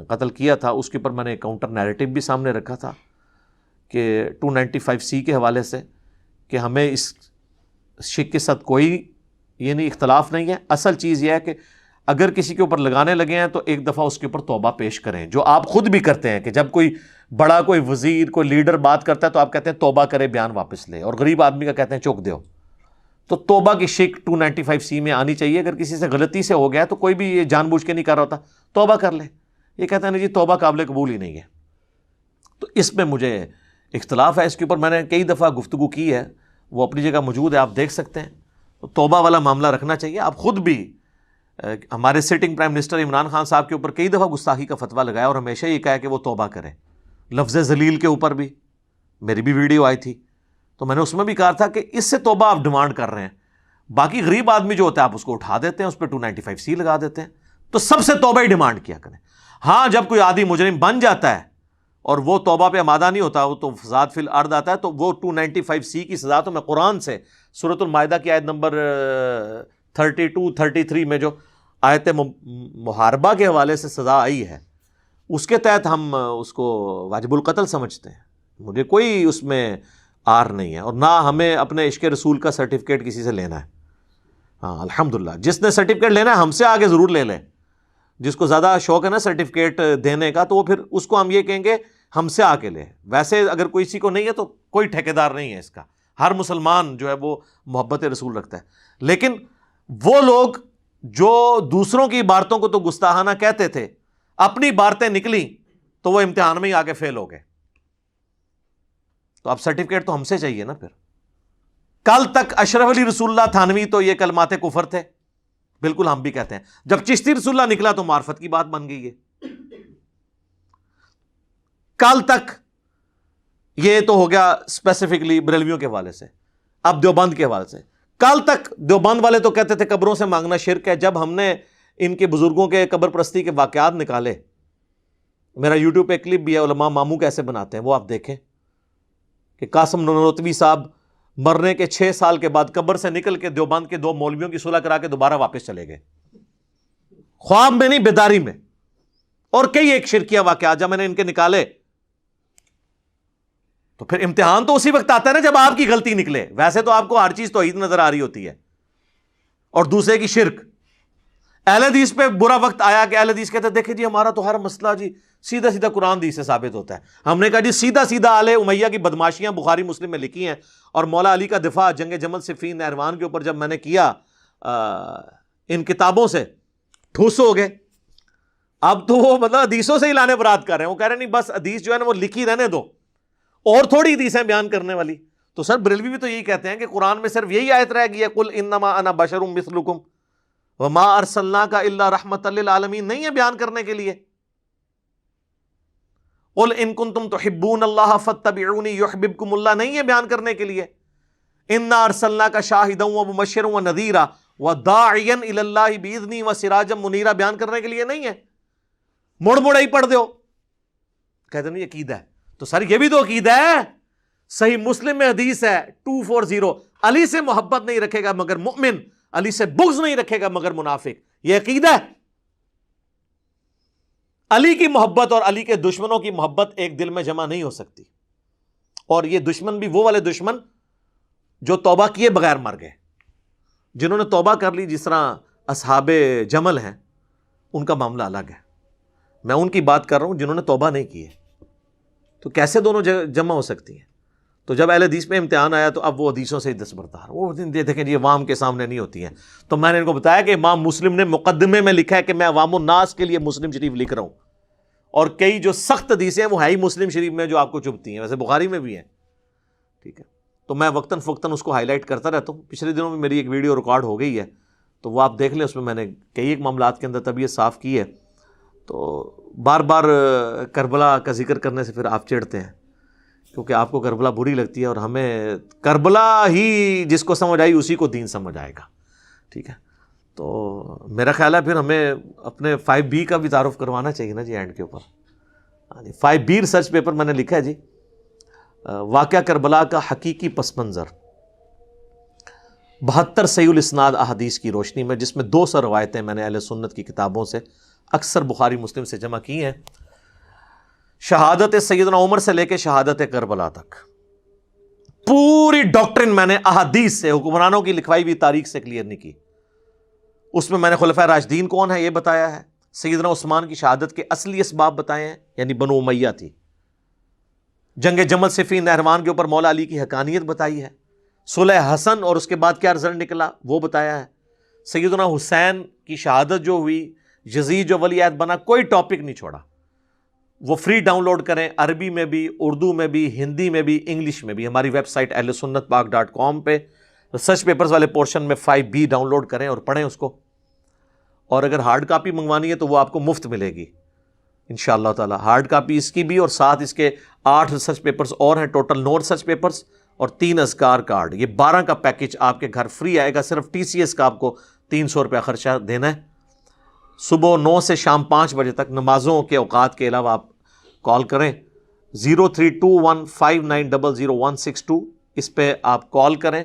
قتل کیا تھا، اس کے اوپر میں نے کاؤنٹر نیریٹو بھی سامنے رکھا تھا کہ 295C کے حوالے سے کہ ہمیں اس شک کے ساتھ کوئی یعنی اختلاف نہیں ہے. اصل چیز یہ ہے کہ اگر کسی کے اوپر لگانے لگے ہیں تو ایک دفعہ اس کے اوپر توبہ پیش کریں, جو آپ خود بھی کرتے ہیں کہ جب کوئی بڑا کوئی وزیر کوئی لیڈر بات کرتا ہے تو آپ کہتے ہیں توبہ کرے بیان واپس لے, اور غریب آدمی کا کہتے ہیں چوک دیو. تو توبہ کی شک 295C میں آنی چاہیے. اگر کسی سے غلطی سے ہو گیا تو کوئی بھی یہ جان بوجھ کے نہیں کر رہا ہوتا, توبہ کر لے. یہ کہتے ہیں نہیں جی توبہ قابل قبول ہی نہیں ہے. تو اس میں مجھے اختلاف ہے, اس کے اوپر میں نے کئی دفعہ گفتگو کی ہے, وہ اپنی جگہ موجود ہے, آپ دیکھ سکتے ہیں. تو توبہ والا معاملہ رکھنا چاہیے. آپ خود بھی ہمارے sitting prime minister Imran Khan صاحب کے اوپر کئی دفعہ گستاخی کا فتویٰ لگایا اور ہمیشہ یہ کہا کہ وہ توبہ کرے. لفظ ذلیل کے اوپر بھی میری بھی ویڈیو آئی تھی, تو میں نے اس میں بھی کہا تھا کہ اس سے توبہ آپ ڈیمانڈ کر رہے ہیں. باقی غریب آدمی جو ہوتا ہے آپ اس کو اٹھا دیتے ہیں, اس پہ 295C لگا دیتے ہیں. تو سب سے توبہ ہی ڈیمانڈ کیا کریں. ہاں جب کوئی عادی مجرم بن جاتا ہے اور وہ توبہ پہ آمادہ نہیں ہوتا, وہ تو فساد فی الارض آتا ہے, تو وہ 295C کی سزا تو میں قرآن سے سورۃ المائدہ کی آیت نمبر 32-33 میں جو آیت محاربہ کے حوالے سے سزا آئی ہے اس کے تحت ہم اس کو واجب القتل سمجھتے ہیں. مجھے کوئی اس میں آر نہیں ہے, اور نہ ہمیں اپنے عشق رسول کا سرٹیفکیٹ کسی سے لینا ہے. ہاں الحمدللہ جس نے سرٹیفکیٹ لینا ہے ہم سے آگے ضرور لے لیں. جس کو زیادہ شوق ہے نا سرٹیفکیٹ دینے کا, تو وہ پھر اس کو ہم یہ کہیں گے ہم سے آ کے لے. ویسے اگر کوئی کسی کو نہیں ہے تو کوئی ٹھیکیدار نہیں ہے اس کا. ہر مسلمان جو ہے وہ محبت رسول رکھتا ہے. لیکن وہ لوگ جو دوسروں کی عبارتوں کو تو گستاخانہ کہتے تھے, اپنی عبارتیں نکلی تو وہ امتحان میں ہی آگے فیل ہو گئے. تو اب سرٹیفکیٹ تو ہم سے چاہیے نا. پھر کل تک اشرف علی رسول اللہ تھانوی تو یہ کلمات کفر تھے, بالکل ہم بھی کہتے ہیں. جب چشتی رسول اللہ نکلا تو معرفت کی بات بن گئی ہے. کل تک یہ تو ہو گیا اسپیسیفکلی بریلویوں کے حوالے سے. اب دیوبند کے حوالے سے کل تک دیوبند والے تو کہتے تھے قبروں سے مانگنا شرک ہے. جب ہم نے ان کے بزرگوں کے قبر پرستی کے واقعات نکالے, میرا یوٹیوب پہ کلپ بھی ہے علماء ماموں کیسے بناتے ہیں, وہ آپ دیکھیں کہ قاسم نانوتوی صاحب مرنے کے 6 سال کے بعد قبر سے نکل کے دیوبند کے 2 مولویوں کی صلح کرا کے دوبارہ واپس چلے گئے, خواب میں نہیں بیداری میں. اور کئی ایک شرکیہ واقعات جب میں نے ان کے نکالے, تو پھر امتحان تو اسی وقت آتا ہے نا جب آپ کی غلطی نکلے. ویسے تو آپ کو ہر چیز توحید نظر آ رہی ہوتی ہے, اور دوسرے کی شرک. اہل حدیث پہ برا وقت آیا کہ اہل حدیث کہتے ہیں دیکھیں جی ہمارا تو ہر مسئلہ جی سیدھا سیدھا قرآن حدیث سے ثابت ہوتا ہے. ہم نے کہا جی سیدھا سیدھا آل امیہ کی بدماشیاں بخاری مسلم میں لکھی ہیں, اور مولا علی کا دفاع جنگ جمل صفین نہروان کے اوپر جب میں نے کیا ان کتابوں سے, ٹھوس ہو گئے. اب تو وہ مطلب حدیثوں سے ہی لانے برات کر رہے ہیں. وہ کہہ رہے ہیں نہیں بس حدیث جو ہے نا وہ لکھی رہنے دو, اور تھوڑی حدیثیں بیان کرنے والی. تو سر بریلوی بھی تو یہی کہتے ہیں کہ قرآن میں صرف یہی آیت رہ گئی ہے قل انما انا بشر مثلکم وما ارسلناک الا رحمۃ للعالمین, نہیں ہے بیان کرنے کے لیے. قل ان کنتم تحبون اللہ فاتبعونی یحببکم اللہ, نہیں ہے بیان کرنے کے لیے. انا ارسلناک شاہدا ومبشرا ونذیرا وداعیا الی اللہ باذنی وسراجا منیرا, بیان کرنے کے لیے نہیں ہے. مڑ مڑ ہی پڑھ دو, کہتے نہیں عقیدہ ہے. تو سر یہ بھی تو عقیدہ ہے. صحیح مسلم میں حدیث ہے 240 علی سے محبت نہیں رکھے گا مگر مؤمن, علی سے بغض نہیں رکھے گا مگر منافق. یہ عقیدہ ہے. علی کی محبت اور علی کے دشمنوں کی محبت ایک دل میں جمع نہیں ہو سکتی. اور یہ دشمن بھی وہ والے دشمن جو توبہ کیے بغیر مر گئے. جنہوں نے توبہ کر لی, جس طرح اصحاب جمل ہیں, ان کا معاملہ الگ ہے. میں ان کی بات کر رہا ہوں جنہوں نے توبہ نہیں کی ہے. تو کیسے دونوں جمع ہو سکتی ہیں؟ تو جب اہل حدیث پہ امتحان آیا تو اب وہ حدیثوں سے ہی دستبردار, وہ دیکھیں جی عوام کے سامنے نہیں ہوتی ہیں. تو میں نے ان کو بتایا کہ امام مسلم نے مقدمے میں لکھا ہے کہ میں عوام الناس کے لیے مسلم شریف لکھ رہا ہوں, اور کئی جو سخت حدیثیں ہیں وہ ہے ہی مسلم شریف میں جو آپ کو چبھتی ہیں, ویسے بخاری میں بھی ہیں. ٹھیک ہے, تو میں وقتاً فوقتاً اس کو ہائی لائٹ کرتا رہتا ہوں. پچھلے دنوں میں میری ایک ویڈیو ریکارڈ ہو گئی ہے, تو وہ آپ دیکھ لیں. اس میں میں نے کئی ایک معاملات کے اندر طبیعت صاف کی ہے. تو بار بار کربلا کا ذکر کرنے سے پھر آپ چڑھتے ہیں, کیونکہ آپ کو کربلا بری لگتی ہے, اور ہمیں کربلا ہی جس کو سمجھ آئی اسی کو دین سمجھ آئے گا. ٹھیک ہے, تو میرا خیال ہے پھر ہمیں اپنے 5B کا بھی تعارف کروانا چاہیے نا جی اینڈ کے اوپر. 5B ریسرچ پیپر میں نے لکھا ہے جی, واقعہ کربلا کا حقیقی پس منظر 72 صحیح الاسناد احادیث کی روشنی میں, جس میں 200 روایتیں میں نے اہل سنت کی کتابوں سے اکثر بخاری مسلم سے جمع کی ہیں. شہادت سیدنا عمر سے لے کے شہادت کربلا تک پوری ڈاکٹرن میں نے احادیث سے، حکمرانوں کی لکھوائی ہوئی تاریخ سے کلیئر نہیں کی. اس میں نے خلفائے راشدین کون ہے یہ بتایا ہے، سیدنا عثمان کی شہادت کے اصلی اسباب بتائے ہیں، یعنی بنو امیہ تھی. جنگ جمل صفین نہروان کے اوپر مولا علی کی حقانیت بتائی ہے. صلح حسن اور اس کے بعد کیا رزلٹ نکلا وہ بتایا ہے. سیدنا حسین کی شہادت جو ہوئی، یزید جو ولی عہد بنا، کوئی ٹاپک نہیں چھوڑا. وہ فری ڈاؤن لوڈ کریں، عربی میں بھی، اردو میں بھی، ہندی میں بھی، انگلش میں بھی. ہماری ویب سائٹ ahlsunnatpak.com پہ ریسرچ پیپرز والے پورشن میں 5B ڈاؤن لوڈ کریں اور پڑھیں اس کو. اور اگر ہارڈ کاپی منگوانی ہے تو وہ آپ کو مفت ملے گی انشاءاللہ تعالی. ہارڈ کاپی اس کی بھی، اور ساتھ اس کے 8 ریسرچ پیپرز اور ہیں، ٹوٹل 9 ریسرچ پیپرز اور 3 اذکار کارڈ. یہ 12 کا پیکج آپ کے گھر فری آئے گا. صرف TCS کا آپ کو 300 روپیہ خرچہ دینا ہے. صبح 9 سے شام 5 بجے تک نمازوں کے اوقات کے علاوہ آپ کال کریں 032159000162. اس پہ آپ کال کریں،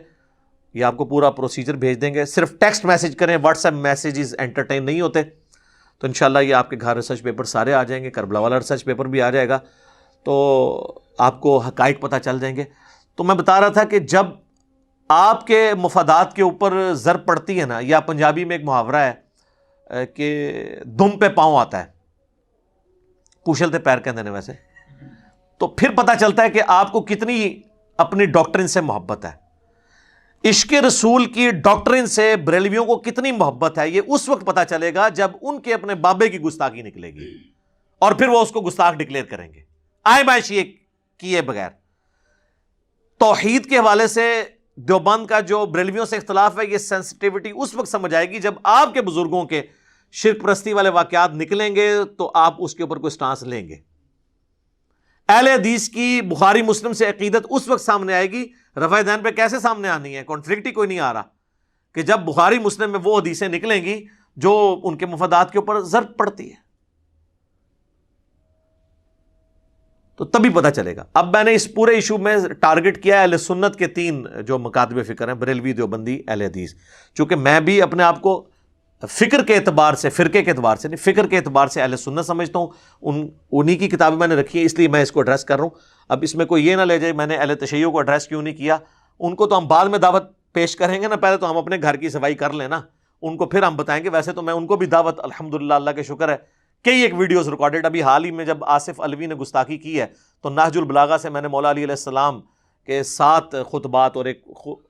یہ آپ کو پورا پروسیجر بھیج دیں گے. صرف ٹیکسٹ میسج کریں، واٹس ایپ میسیجز انٹرٹین نہیں ہوتے. تو انشاءاللہ یہ آپ کے گھر ریسرچ پیپر سارے آ جائیں گے. کربلا والا ریسرچ پیپر بھی آ جائے گا، تو آپ کو حقائق پتہ چل جائیں گے. تو میں بتا رہا تھا کہ جب آپ کے مفادات کے اوپر ضرب پڑتی ہے نا، یا پنجابی میں ایک محاورہ ہے کہ دم پہ پاؤں آتا ہے، پوچھلتے پیر کہتے ہیں ویسے، تو پھر پتہ چلتا ہے کہ آپ کو کتنی اپنی ڈاکٹرن سے محبت ہے. عشق رسول کی ڈاکٹرن سے بریلویوں کو کتنی محبت ہے یہ اس وقت پتہ چلے گا جب ان کے اپنے بابے کی گستاخی نکلے گی، اور پھر وہ اس کو گستاخ ڈکلیئر کریں گے آئے بائش یہ کیے بغیر. توحید کے حوالے سے دیوبند کا جو بریلویوں سے اختلاف ہے، یہ سینسٹیوٹی اس وقت سمجھ آئے گی جب آپ کے بزرگوں کے شرک پرستی والے واقعات نکلیں گے، تو آپ اس کے اوپر کوئی سٹانس لیں گے. اہل حدیث کی بخاری مسلم سے عقیدت اس وقت سامنے آئے گی. رفع دین پہ کیسے سامنے آنی ہے؟ کانفلکٹ ہی کوئی نہیں آ رہا، کہ جب بخاری مسلم میں وہ حدیثیں نکلیں گی جو ان کے مفادات کے اوپر ضرب پڑتی ہے، تو تبھی پتہ چلے گا. اب میں نے اس پورے ایشو میں ٹارگٹ کیا ہے اہل سنت کے 3 جو مکاتب فکر ہیں، بریلوی، دیوبندی، اہل حدیث. چونکہ میں بھی اپنے آپ کو فکر کے اعتبار سے، فرقے کے اعتبار سے نہیں، فکر کے اعتبار سے اہل سنت سمجھتا ہوں. انہی کی کتابیں میں نے رکھی ہیں، اس لیے میں اس کو ایڈریس کر رہا ہوں. اب اس میں کوئی یہ نہ لے جائے میں نے اہل تشیع کو ایڈریس کیوں نہیں کیا. ان کو تو ہم بعد میں دعوت پیش کریں گے نا، پہلے تو ہم اپنے گھر کی صفائی کر لیں نا، ان کو پھر ہم بتائیں گے. ویسے تو میں ان کو بھی دعوت، الحمدللہ اللہ کے شکر ہے، کئی ایک ویڈیوز ریکارڈڈ. ابھی حال ہی میں جب آصف علوی نے گستاخی کی ہے تو نہج البلاغہ سے میں نے مولا علی علیہ السلام کے 7 خطبات اور ایک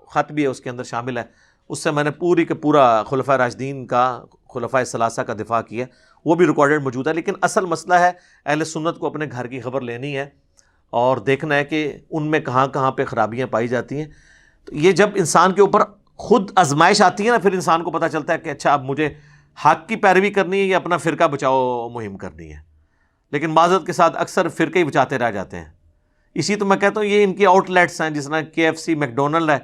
خط بھی ہے اس کے اندر شامل ہے، اس سے میں نے پوری کے پورا خلفائے راشدین کا، خلفائے ثلاثہ کا دفاع کیا، وہ بھی ریکارڈڈ موجود ہے. لیکن اصل مسئلہ ہے اہل سنت کو اپنے گھر کی خبر لینی ہے اور دیکھنا ہے کہ ان میں کہاں کہاں پہ خرابیاں پائی جاتی ہیں. تو یہ جب انسان کے اوپر خود آزمائش آتی ہے نا، پھر انسان کو پتہ چلتا ہے کہ اچھا اب مجھے حق کی پیروی کرنی ہے یا اپنا فرقہ بچاؤ مہم کرنی ہے. لیکن معذرت کے ساتھ اکثر فرقے ہی بچاتے رہ جاتے ہیں. اسی تو میں کہتا ہوں یہ ان کی آؤٹ لیٹس ہیں، جس طرح KFC میکڈونلڈ ہے،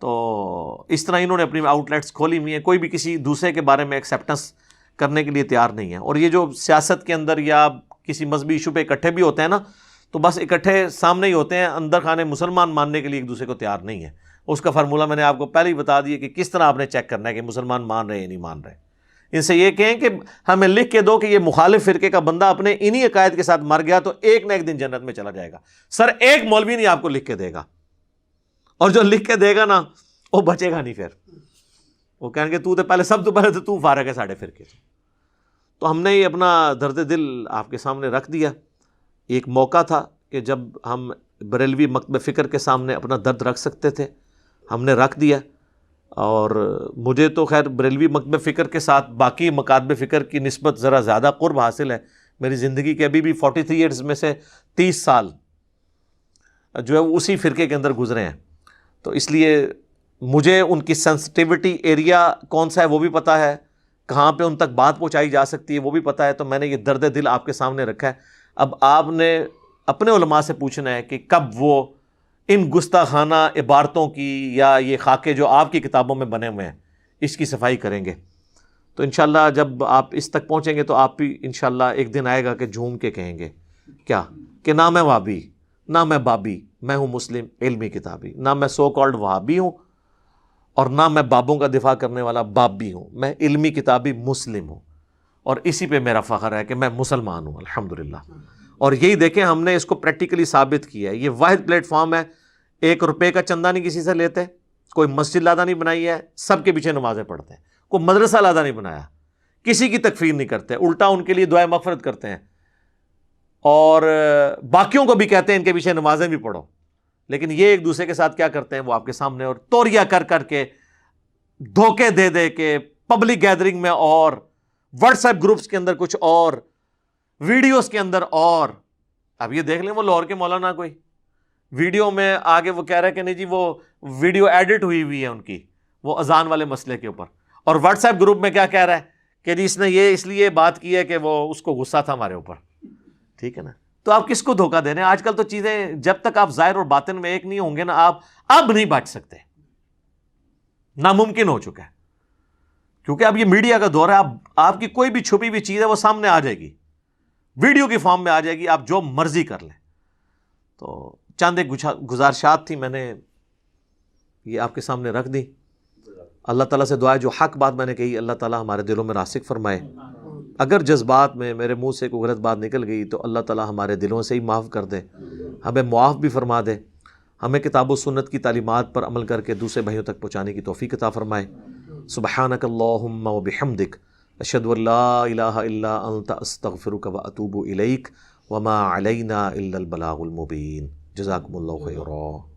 تو اس طرح انہوں نے اپنی آؤٹ لیٹس کھولی ہوئی ہیں. کوئی بھی کسی دوسرے کے بارے میں ایکسیپٹنس کرنے کے لیے تیار نہیں ہے. اور یہ جو سیاست کے اندر یا کسی مذہبی ایشو پہ اکٹھے بھی ہوتے ہیں نا، تو بس اکٹھے سامنے ہی ہوتے ہیں، اندر خانے مسلمان ماننے کے لیے ایک دوسرے کو تیار نہیں ہے. اس کا فارمولہ میں نے آپ کو پہلے ہی بتا دیا کہ کس طرح آپ نے چیک کرنا ہے کہ مسلمان مان رہے ہیں یا نہیں مان رہے. ان سے یہ کہیں کہ ہمیں لکھ کے دو کہ یہ مخالف فرقے کا بندہ اپنے انہی عقائد کے ساتھ مر گیا تو ایک نہ ایک دن جنت میں چلا جائے گا. سر ایک مولوی نہیں آپ کو لکھ کے دے گا، اور جو لکھ کے دے گا نا وہ بچے گا نہیں. پھر وہ کہیں گے تو پہلے سب تو پہلے تو فارغ ہے ساڑھے فرقے سے. تو ہم نے یہ اپنا درد دل آپ کے سامنے رکھ دیا. ایک موقع تھا کہ جب ہم بریلوی مکتب فکر کے سامنے اپنا درد رکھ سکتے تھے، ہم نے رکھ دیا. اور مجھے تو خیر بریلوی مکتب فکر کے ساتھ باقی مکاتب فکر کی نسبت ذرا زیادہ قرب حاصل ہے. میری زندگی کے ابھی بھی 43 ایئرز میں سے 30 سال جو ہے اسی فرقے کے اندر گزرے ہیں. تو اس لیے مجھے ان کی سینسٹیوٹی ایریا کون سا ہے وہ بھی پتہ ہے، کہاں پہ ان تک بات پہنچائی جا سکتی ہے وہ بھی پتہ ہے. تو میں نے یہ درد دل آپ کے سامنے رکھا ہے. اب آپ نے اپنے علماء سے پوچھنا ہے کہ کب وہ ان گستاخانہ عبارتوں کی یا یہ خاکے جو آپ کی کتابوں میں بنے ہوئے ہیں اس کی صفائی کریں گے. تو انشاءاللہ جب آپ اس تک پہنچیں گے تو آپ بھی انشاءاللہ ایک دن آئے گا کہ جھوم کے کہیں گے کیا کہ نہ میں وہابی، نہ میں بابی، میں ہوں مسلم علمی کتابی. نہ میں سو کالڈ وہابی ہوں اور نہ میں بابوں کا دفاع کرنے والا باب بھی ہوں، میں علمی کتابی مسلم ہوں. اور اسی پہ میرا فخر ہے کہ میں مسلمان ہوں الحمدللہ. اور یہی دیکھیں ہم نے اس کو پریکٹیکلی ثابت کیا ہے. یہ واحد پلیٹ فارم ہے, 1 روپے کا چندہ نہیں کسی سے لیتے, کوئی مسجد لادہ نہیں بنائی ہے, سب کے پیچھے نمازیں پڑھتے ہیں, کوئی مدرسہ لادہ نہیں بنایا, کسی کی تکفیر نہیں کرتے, الٹا ان کے لیے دعائیں مغفرت کرتے ہیں, اور باقیوں کو بھی کہتے ہیں ان کے پیچھے نمازیں بھی پڑھو. لیکن یہ ایک دوسرے کے ساتھ کیا کرتے ہیں, وہ آپ کے سامنے اور توریہ کر کر کے, دھوکے دے دے کے, پبلک گیدرنگ میں اور واٹس ایپ گروپس کے اندر کچھ اور, ویڈیوز کے اندر اور. اب یہ دیکھ لیں وہ لاہور کے مولانا کوئی ویڈیو میں آگے وہ کہہ رہا ہے کہ نہیں جی وہ ویڈیو ایڈٹ ہوئی ہے ان کی, وہ اذان والے مسئلے کے اوپر, اور واٹس ایپ گروپ میں کیا کہہ رہا ہے کہ جی اس نے یہ اس لیے بات کی ہے کہ وہ اس کو غصہ تھا ہمارے اوپر. ٹھیک ہے نا, تو آپ کس کو دھوکہ دے رہے ہیں؟ آج کل تو چیزیں جب تک آپ ظاہر اور باطن میں ایک نہیں ہوں گے نا, آپ اب نہیں بچ سکتے, ناممکن ہو چکا ہے, کیونکہ اب یہ میڈیا کا دور ہے. آپ کی کوئی بھی چھپی ہوئی چیز ہے وہ سامنے آ جائے گی, ویڈیو کی فارم میں آ جائے گی, آپ جو مرضی کر لیں. تو چند ایک گزارشات تھی, میں نے یہ آپ کے سامنے رکھ دی. اللہ تعالیٰ سے دعا ہے جو حق بات میں نے کہی اللہ تعالیٰ ہمارے دلوں میں راسخ فرمائے. اگر جذبات میں میرے منہ سے کوئی غلط بات نکل گئی تو اللہ تعالیٰ ہمارے دلوں سے ہی معاف کر دے, ہمیں معاف بھی فرما دے, ہمیں کتاب و سنت کی تعلیمات پر عمل کر کے دوسرے بھائیوں تک پہنچانے کی توفیق عطا فرمائے. سبحانک اللہم و بحمدک اشہد ان لا الہ الا انت استغفرک و اتوب الیک وما علینا الا البلاغ المبین. جزاکم اللہ خیرا.